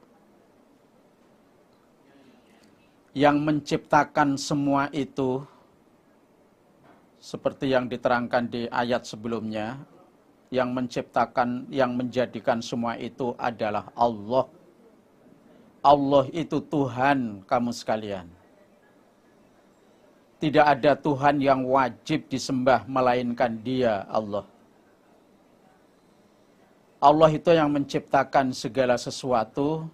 Yang menciptakan semua itu, seperti yang diterangkan di ayat sebelumnya, yang menciptakan, yang menjadikan semua itu adalah Allah. Allah itu Tuhan kamu sekalian. Tidak ada Tuhan yang wajib disembah melainkan dia Allah. Allah itu yang menciptakan segala sesuatu,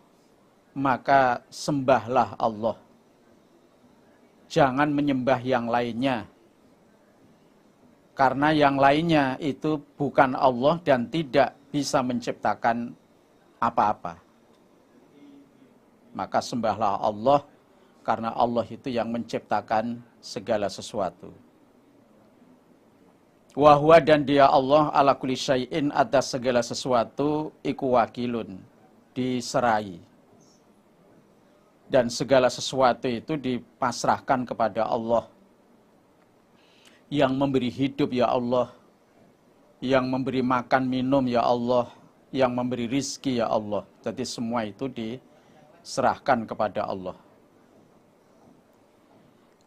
maka sembahlah Allah. Jangan menyembah yang lainnya. Karena yang lainnya itu bukan Allah dan tidak bisa menciptakan apa-apa. Maka sembahlah Allah karena Allah itu yang menciptakan segala sesuatu. Wa huwa dan dia Allah ala kulli syai'in atas segala sesuatu iku wakilun, diserai. Dan segala sesuatu itu dipasrahkan kepada Allah. Yang memberi hidup ya Allah, yang memberi makan minum ya Allah, yang memberi rizki ya Allah. Jadi semua itu diserahkan kepada Allah.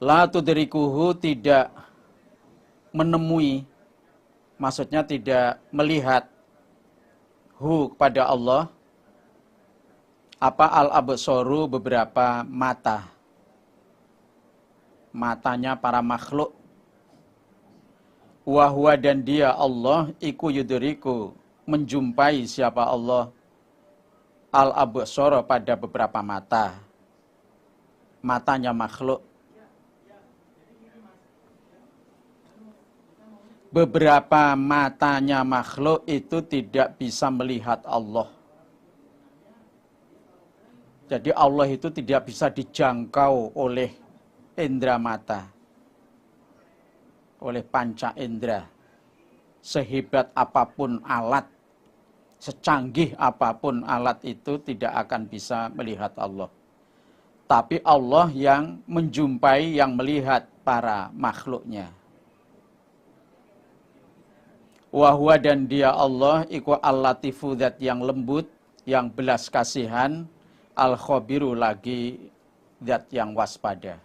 La tudrikuhu, tidak menemui, maksudnya tidak melihat hu kepada Allah, apa al-absaru, beberapa mata, matanya para makhluk. Wahwa, dan dia Allah, iku yudriku, menjumpai siapa Allah, al-absara, pada beberapa mata, matanya makhluk. Beberapa matanya makhluk itu tidak bisa melihat Allah. Jadi Allah itu tidak bisa dijangkau oleh indera mata, oleh panca indera. Sehebat apapun alat, secanggih apapun alat itu tidak akan bisa melihat Allah. Tapi Allah yang menjumpai, yang melihat para makhluknya. Wahwa, dan dia Allah, iku al-latifu, zat yang lembut, yang belas kasihan, al-khobiru, lagi zat yang waspada.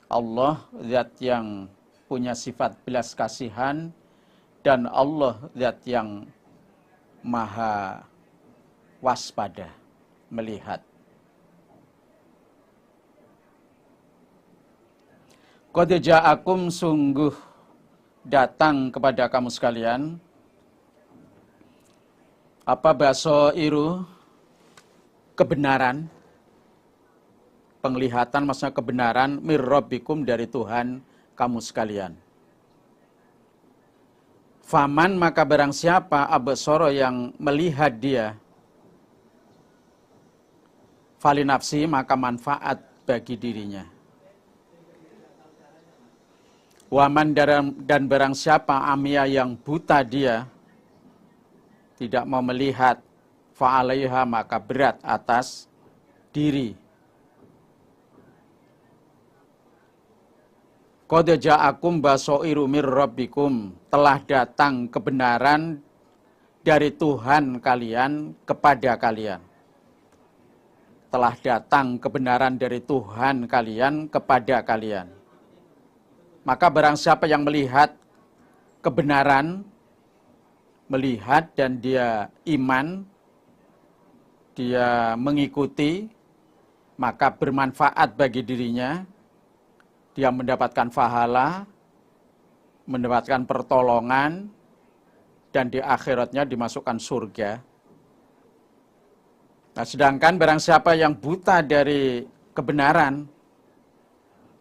Allah zat yang punya sifat belas kasihan, dan Allah zat yang maha waspada, melihat. Qad ja'akum, sungguh datang kepada kamu sekalian, apa basairu, kebenaran, penglihatan, maksudnya kebenaran, mir rabbikum, dari Tuhan kamu sekalian. Faman, maka barang siapa, absara, yang melihat dia, falinafsi, maka manfaat bagi dirinya. Waman, dan barang siapa amia, yang buta dia, tidak mau melihat, fa'alaiha, maka berat atas diri. Qad ja'akum basairu mir rabbikum, telah datang kebenaran dari Tuhan kalian kepada kalian. Telah datang kebenaran dari Tuhan kalian kepada kalian. Maka barang siapa yang melihat kebenaran, melihat dan dia iman, dia mengikuti, maka bermanfaat bagi dirinya, dia mendapatkan pahala, mendapatkan pertolongan, dan di akhiratnya dimasukkan surga. Nah, sedangkan barang siapa yang buta dari kebenaran,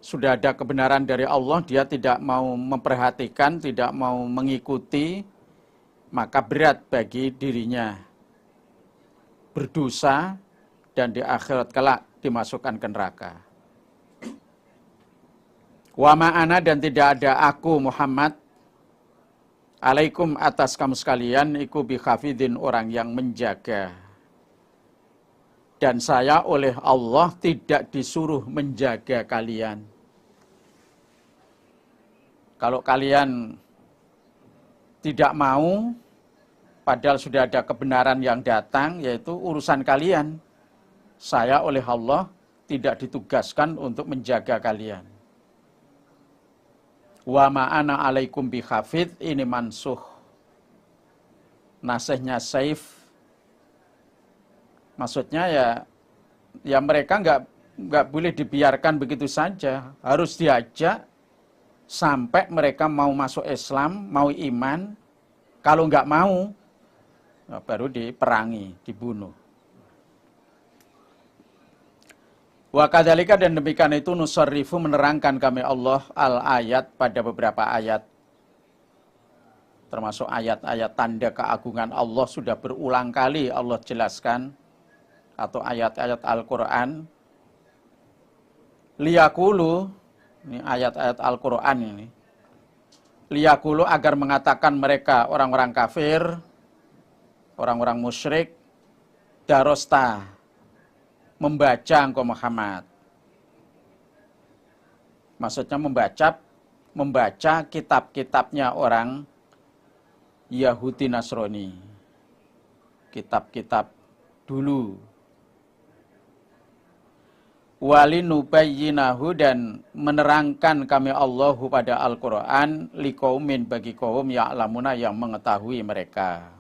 sudah ada kebenaran dari Allah, dia tidak mau memperhatikan, tidak mau mengikuti, maka berat bagi dirinya, berdosa, dan di akhirat kelak dimasukkan ke neraka. Wa ma'ana, dan tidak ada aku Muhammad, alaikum, atas kamu sekalian, iku bihafidin, orang yang menjaga. Dan saya oleh Allah tidak disuruh menjaga kalian. Kalau kalian tidak mau, padahal sudah ada kebenaran yang datang, yaitu urusan kalian. Saya oleh Allah tidak ditugaskan untuk menjaga kalian. Wa ma'ana alaikum bihafid, ini mansuh. Nasihnya Saif. Maksudnya ya mereka nggak boleh dibiarkan begitu saja, harus diajak sampai mereka mau masuk Islam, mau iman. Kalau nggak mau, baru diperangi, dibunuh. Wa kadzalika, dan demikian itu, nusarrifu, menerangkan kami Allah al-ayat, pada beberapa ayat. Termasuk ayat-ayat tanda keagungan Allah sudah berulang kali Allah jelaskan, atau ayat-ayat Al-Quran. Liyakulu, ini ayat-ayat Al-Quran ini. Liyakulu, agar mengatakan mereka orang-orang kafir, orang-orang musyrik, darosta, membaca engkau Muhammad. Maksudnya membaca kitab-kitabnya orang Yahudi Nasrani, kitab-kitab dulu. Walinubayyinahu, dan menerangkan kami Allahu pada Al-Quran liqaumin, bagi kaum ya'lamuna yang mengetahui mereka.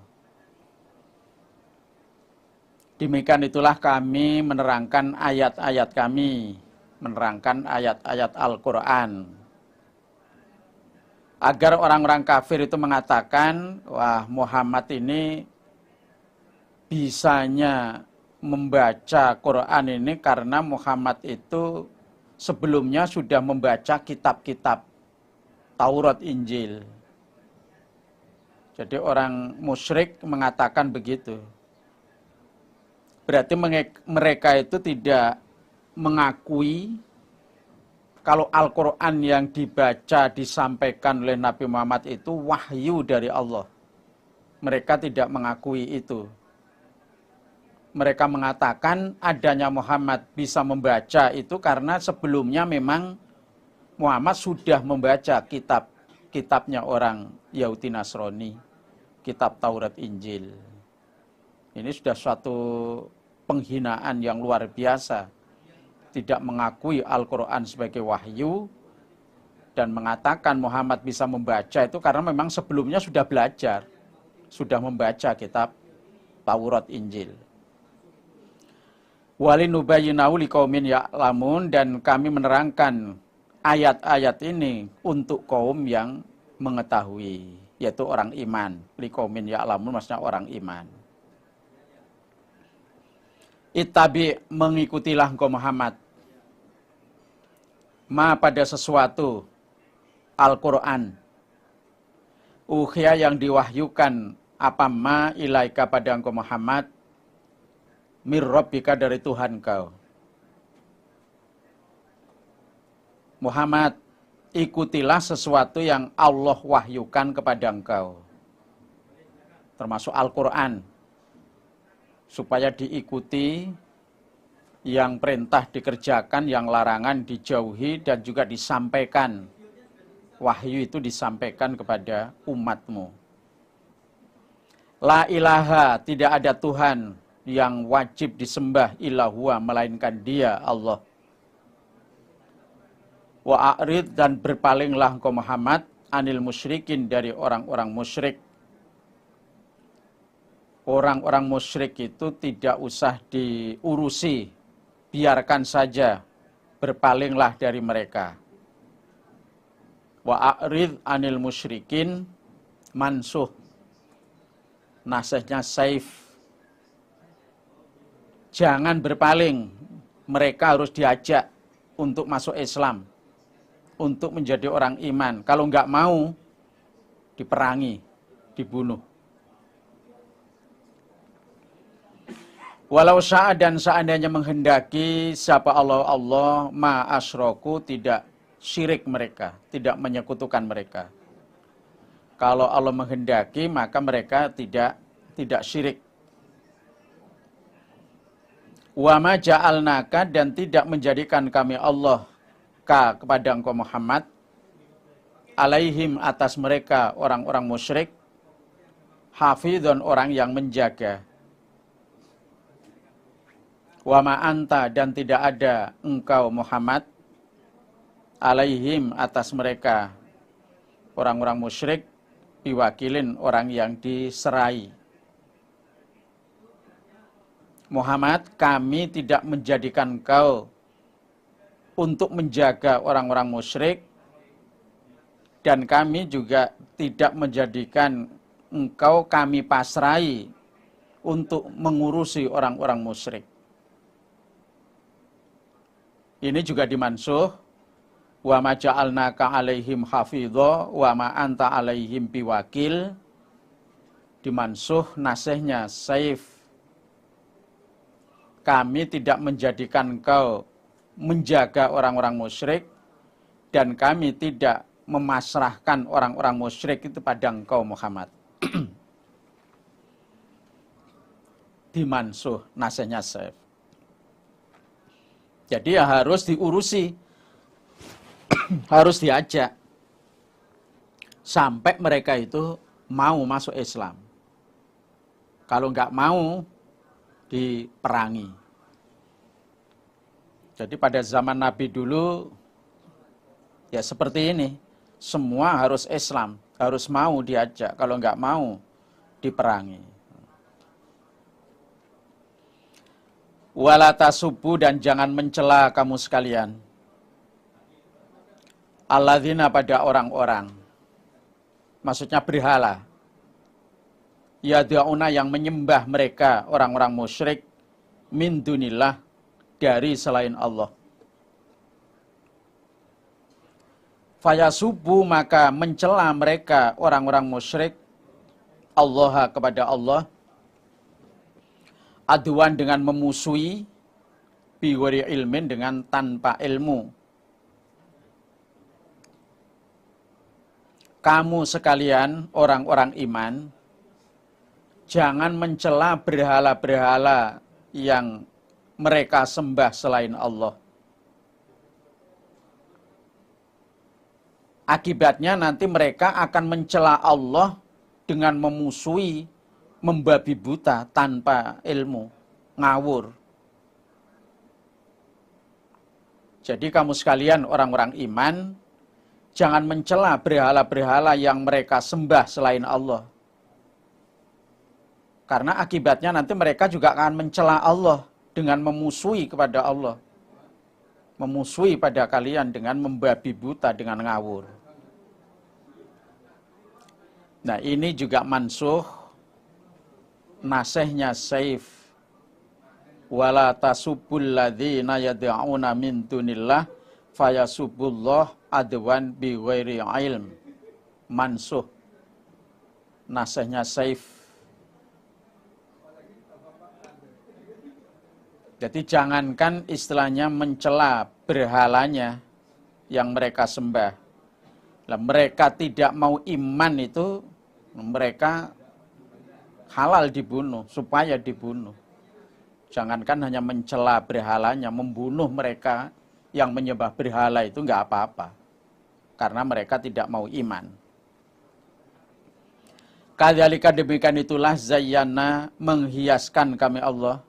Demikian itulah kami menerangkan ayat-ayat kami, menerangkan ayat-ayat Al-Quran, agar orang-orang kafir itu mengatakan, wah, Muhammad ini bisanya membaca Quran ini karena Muhammad itu sebelumnya sudah membaca kitab-kitab Taurat, Injil. Jadi orang musyrik mengatakan begitu. Berarti mereka itu tidak mengakui kalau Al-Quran yang dibaca, disampaikan oleh Nabi Muhammad itu wahyu dari Allah. Mereka tidak mengakui itu. Mereka mengatakan adanya Muhammad bisa membaca itu karena sebelumnya memang Muhammad sudah membaca kitabnya orang Yahudi Nasrani, kitab Taurat, Injil. Ini sudah suatu penghinaan yang luar biasa. Tidak mengakui Al-Quran sebagai wahyu dan mengatakan Muhammad bisa membaca itu karena memang sebelumnya sudah belajar, sudah membaca kitab Taurat, Injil. Walinubayyinahu liqaumin ya'lamun, dan kami menerangkan ayat-ayat ini untuk kaum yang mengetahui, yaitu orang iman. Liqaumin ya'lamun maksudnya orang iman. Ittabi, mengikutilah engkau Muhammad, ma pada sesuatu Al-Quran, ukhya yang diwahyukan, apa ma ilaika pada engkau Muhammad, mir rabbika dari Tuhan kau. Muhammad, ikutilah sesuatu yang Allah wahyukan kepada engkau, termasuk Al-Quran, supaya diikuti, yang perintah dikerjakan, yang larangan dijauhi, dan juga disampaikan. Wahyu itu disampaikan kepada umatmu. La ilaha, tidak ada Tuhan yang wajib disembah ilahua, melainkan Dia, Allah. Wa a'rid, dan berpalinglah engkau Muhammad, anil musyrikin, dari orang-orang musyrik. Orang-orang musyrik itu tidak usah diurusi, biarkan saja, berpalinglah dari mereka. Wa a'rid anil musyrikin, mansuh, nasihnya saif. Jangan berpaling, mereka harus diajak untuk masuk Islam, untuk menjadi orang iman. Kalau enggak mau, diperangi, dibunuh. Walau sya'a, dan seandainya menghendaki siapa Allah ma asyraku, tidak syirik mereka, tidak menyekutukan mereka. Kalau Allah menghendaki, maka mereka tidak syirik. Wa ma ja'alnaka, dan tidak menjadikan kami Allah kepada engkau Muhammad, alaihim, atas mereka orang-orang musyrik, hafidhon, orang yang menjaga. Wa ma anta, dan tidak ada engkau Muhammad, alaihim, atas mereka orang-orang musyrik, biwakilin, orang yang diserai. Muhammad, kami tidak menjadikan engkau untuk menjaga orang-orang musyrik, dan kami juga tidak menjadikan engkau kami pasrai untuk mengurusi orang-orang musyrik. Ini juga dimansuh, wa ma ja'alnaka alaihim hafidho wa ma anta alaihim biwakil. Dimansuh nasihnya saif, kami tidak menjadikan engkau menjaga orang-orang musyrik, dan kami tidak memasrahkan orang-orang musyrik itu pada engkau Muhammad. Dimansuh nasihnya saif. Jadi ya harus diurusi, harus diajak, sampai mereka itu mau masuk Islam. Kalau nggak mau, diperangi. Jadi pada zaman Nabi dulu, ya seperti ini. Semua harus Islam, harus mau diajak. Kalau nggak mau, diperangi. Wala tasubbu, dan jangan mencela kamu sekalian. Alladzina, pada orang-orang. Maksudnya berhala. Yad'una, yang menyembah mereka, orang-orang musyrik, min dunillah, dari selain Allah. Fayasubbu, maka mencela mereka, orang-orang musyrik, Allah, kepada Allah, aduan, dengan memusuhi, biwari ilmin, dengan tanpa ilmu. Kamu sekalian, orang-orang iman, jangan mencela berhala-berhala yang mereka sembah selain Allah. Akibatnya nanti mereka akan mencela Allah dengan memusuhi, membabi buta tanpa ilmu, ngawur. Jadi kamu sekalian orang-orang iman, jangan mencela berhala-berhala yang mereka sembah selain Allah. Karena akibatnya nanti mereka juga akan mencela Allah dengan memusuhi kepada Allah. Memusuhi pada kalian dengan membabi buta, dengan ngawur. Nah, ini juga mansuh nasihnya Saif. Wala tasubbul ladzina yad'una min dunillah fayasubbullah adwan bighairi ilm. Mansuh nasihnya Saif. Jadi jangankan istilahnya mencela berhalanya yang mereka sembah. Lah, mereka tidak mau iman itu, mereka halal dibunuh, supaya dibunuh. Jangankan hanya mencela berhalanya, membunuh mereka yang menyembah berhala itu enggak apa-apa. Karena mereka tidak mau iman. Kadzalika, demikian itulah zayyana, menghiaskan kami Allah,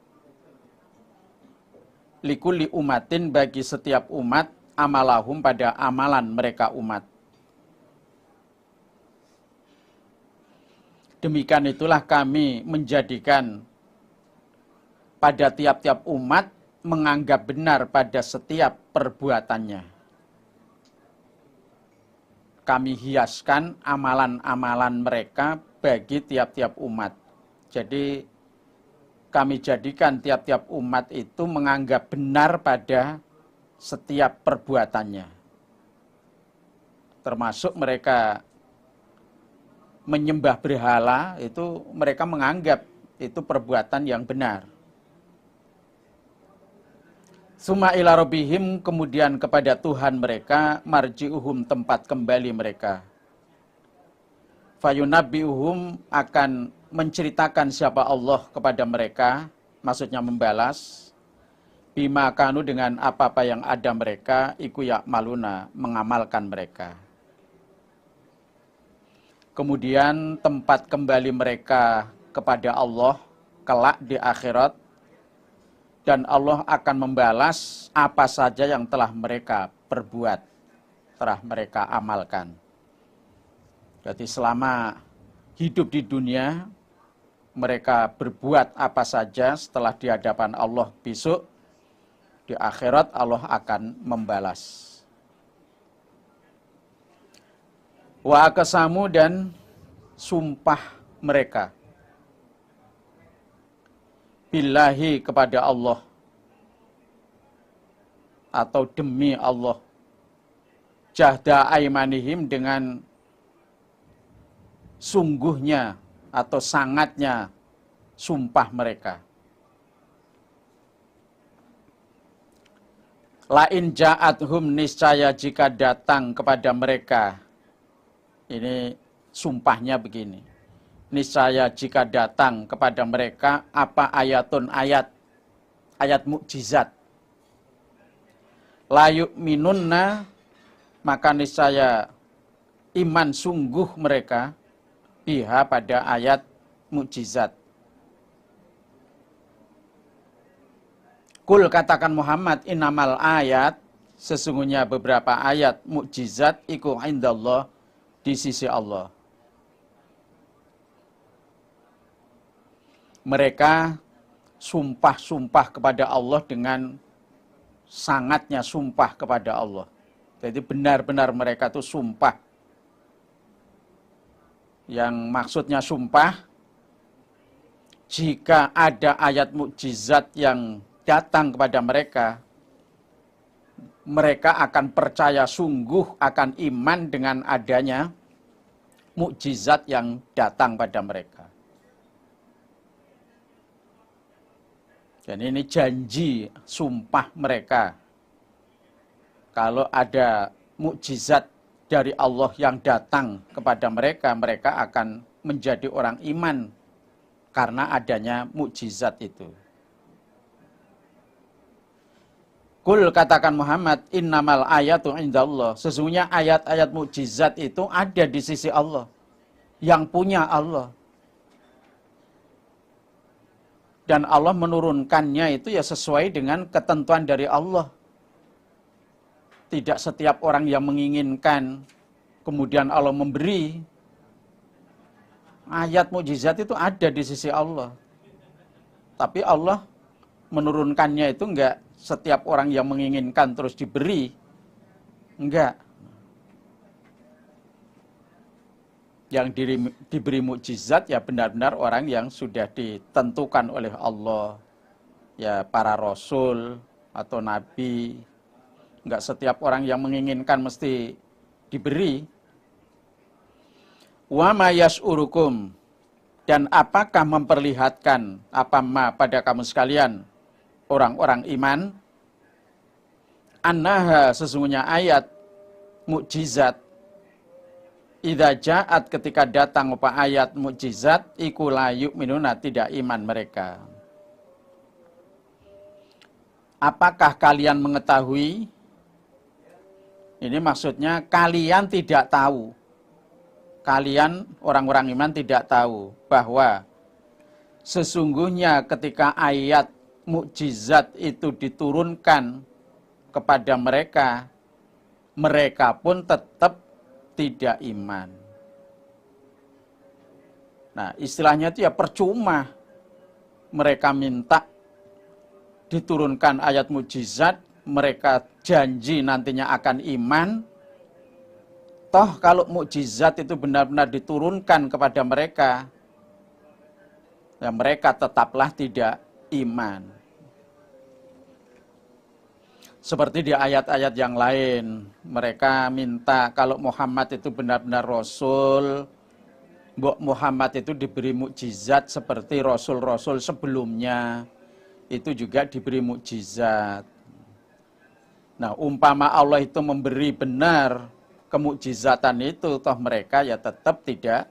likulli umatin, bagi setiap umat, amalahum, pada amalan mereka umat. Demikian itulah kami menjadikan pada tiap-tiap umat menganggap benar pada setiap perbuatannya. Kami hiaskan amalan-amalan mereka bagi tiap-tiap umat. Jadi kami jadikan tiap-tiap umat itu menganggap benar pada setiap perbuatannya. Termasuk mereka menyembah berhala, itu mereka menganggap itu perbuatan yang benar. Summa ila rabbihim, kemudian kepada Tuhan mereka, marji'uhum, tempat kembali mereka. Fayunabbi'uhum, akan menceritakan siapa Allah kepada mereka, maksudnya membalas, bima kanu, dengan apa-apa yang ada mereka, iku ya'maluna, mengamalkan mereka. Kemudian tempat kembali mereka kepada Allah kelak di akhirat, dan Allah akan membalas apa saja yang telah mereka perbuat, telah mereka amalkan. Jadi selama hidup di dunia, mereka berbuat apa saja, setelah di hadapan Allah besok, di akhirat Allah akan membalas. Wa aqsamu, dan sumpah mereka, billahi, kepada Allah, atau demi Allah, jahda aimanihim, dengan sungguhnya atau sangatnya sumpah mereka. Lain ja'athum, niscaya jika datang kepada mereka, ini sumpahnya begini, niscaya jika datang kepada mereka apa ayatun, ayat mukjizat, layuk minunna, maka niscaya iman sungguh mereka, biha pada ayat mukjizat. Kul katakan Muhammad, innamal ayat, sesungguhnya beberapa ayat mukjizat iku indallah, di sisi Allah. Mereka sumpah-sumpah kepada Allah dengan sangatnya sumpah kepada Allah. Jadi benar-benar mereka itu sumpah. Yang maksudnya sumpah, jika ada ayat mukjizat yang datang kepada mereka, mereka akan percaya sungguh, akan iman dengan adanya mukjizat yang datang pada mereka. Dan ini janji, sumpah mereka. Kalau ada mukjizat dari Allah yang datang kepada mereka, mereka akan menjadi orang iman karena adanya mukjizat itu. Kul katakan Muhammad, innamal ayatu indallah. Sesungguhnya ayat-ayat mukjizat itu ada di sisi Allah. Yang punya Allah. Dan Allah menurunkannya itu ya sesuai dengan ketentuan dari Allah. Tidak setiap orang yang menginginkan, kemudian Allah memberi. Ayat mukjizat itu ada di sisi Allah. Tapi Allah menurunkannya itu enggak setiap orang yang menginginkan terus diberi. Enggak. Yang diberi mukjizat ya benar-benar orang yang sudah ditentukan oleh Allah. Ya para rasul atau nabi. Enggak setiap orang yang menginginkan mesti diberi. Wa ma yas'urukum, dan apakah memperlihatkan apa ma pada kamu sekalian orang-orang iman, annaha, sesungguhnya ayat mukjizat, idza ja'at, ketika datang apa ayat mukjizat, iku la yu'minuna, tidak iman mereka. Apakah kalian mengetahui? Ini maksudnya kalian tidak tahu. Kalian orang-orang iman tidak tahu bahwa sesungguhnya ketika ayat mukjizat itu diturunkan kepada mereka, mereka pun tetap tidak iman. Nah, istilahnya itu ya percuma mereka minta diturunkan ayat mukjizat, mereka janji nantinya akan iman. Toh kalau mukjizat itu benar-benar diturunkan kepada mereka, ya mereka tetaplah tidak iman. Seperti di ayat-ayat yang lain, mereka minta kalau Muhammad itu benar-benar Rasul, Mbok Muhammad itu diberi mukjizat seperti Rasul-Rasul sebelumnya, itu juga diberi mukjizat. Nah, umpama Allah itu memberi benar kemukjizatan itu, toh mereka ya tetap tidak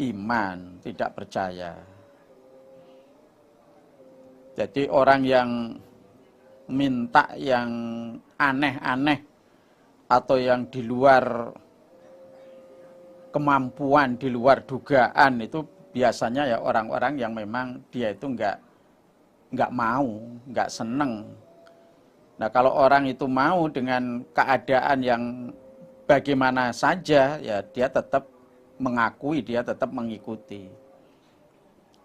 iman, tidak percaya. Jadi orang yang minta yang aneh-aneh atau yang di luar kemampuan, di luar dugaan, itu biasanya ya orang-orang yang memang dia itu enggak mau, enggak seneng. Nah, kalau orang itu mau dengan keadaan yang bagaimana saja, ya dia tetap mengakui, dia tetap mengikuti.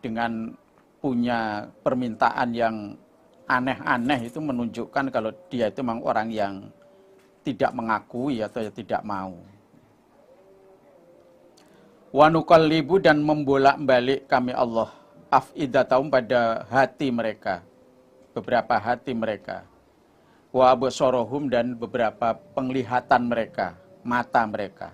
Dengan punya permintaan yang aneh-aneh itu menunjukkan kalau dia itu memang orang yang tidak mengakui atau tidak mau. Wa nuqallibu, dan membolak-balik kami Allah afidataum, pada hati mereka, beberapa hati mereka. Wa absorohum, dan beberapa penglihatan mereka, mata mereka.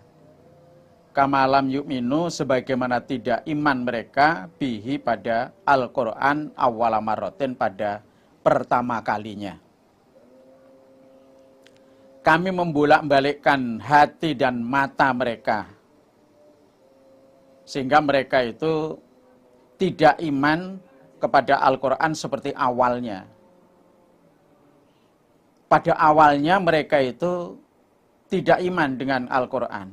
Kamalam yu'minu, sebagaimana tidak iman mereka bihi, pada Al-Quran awwala marratin, pada pertama kalinya. Kami membolak-balikkan hati dan mata mereka sehingga mereka itu tidak iman kepada Al-Quran seperti awalnya. Pada awalnya mereka itu tidak iman dengan Al-Quran.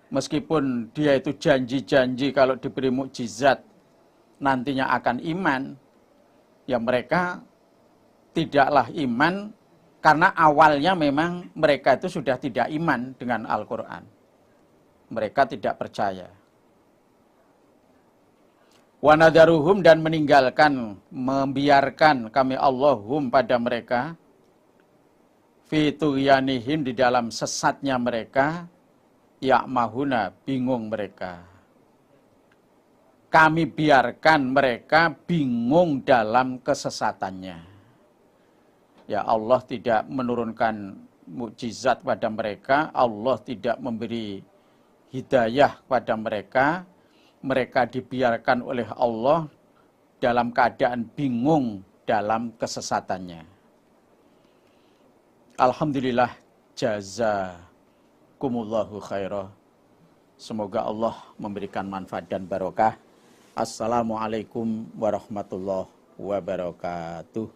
Meskipun dia itu janji-janji kalau diberi mukjizat nantinya akan iman, ya mereka tidaklah iman karena awalnya memang mereka itu sudah tidak iman dengan Al-Quran. Mereka tidak percaya. Wa nadharuhum, dan meninggalkan, membiarkan kami Allahum pada mereka, fi tughyanihim, di dalam sesatnya mereka, ya'mahuna, bingung mereka. Kami biarkan mereka bingung dalam kesesatannya. Ya Allah tidak menurunkan mukjizat pada mereka, Allah tidak memberi hidayah pada mereka, mereka dibiarkan oleh Allah dalam keadaan bingung dalam kesesatannya. Alhamdulillah, jazakumullahu khairah. Semoga Allah memberikan manfaat dan barokah. Assalamualaikum warahmatullahi wabarakatuh.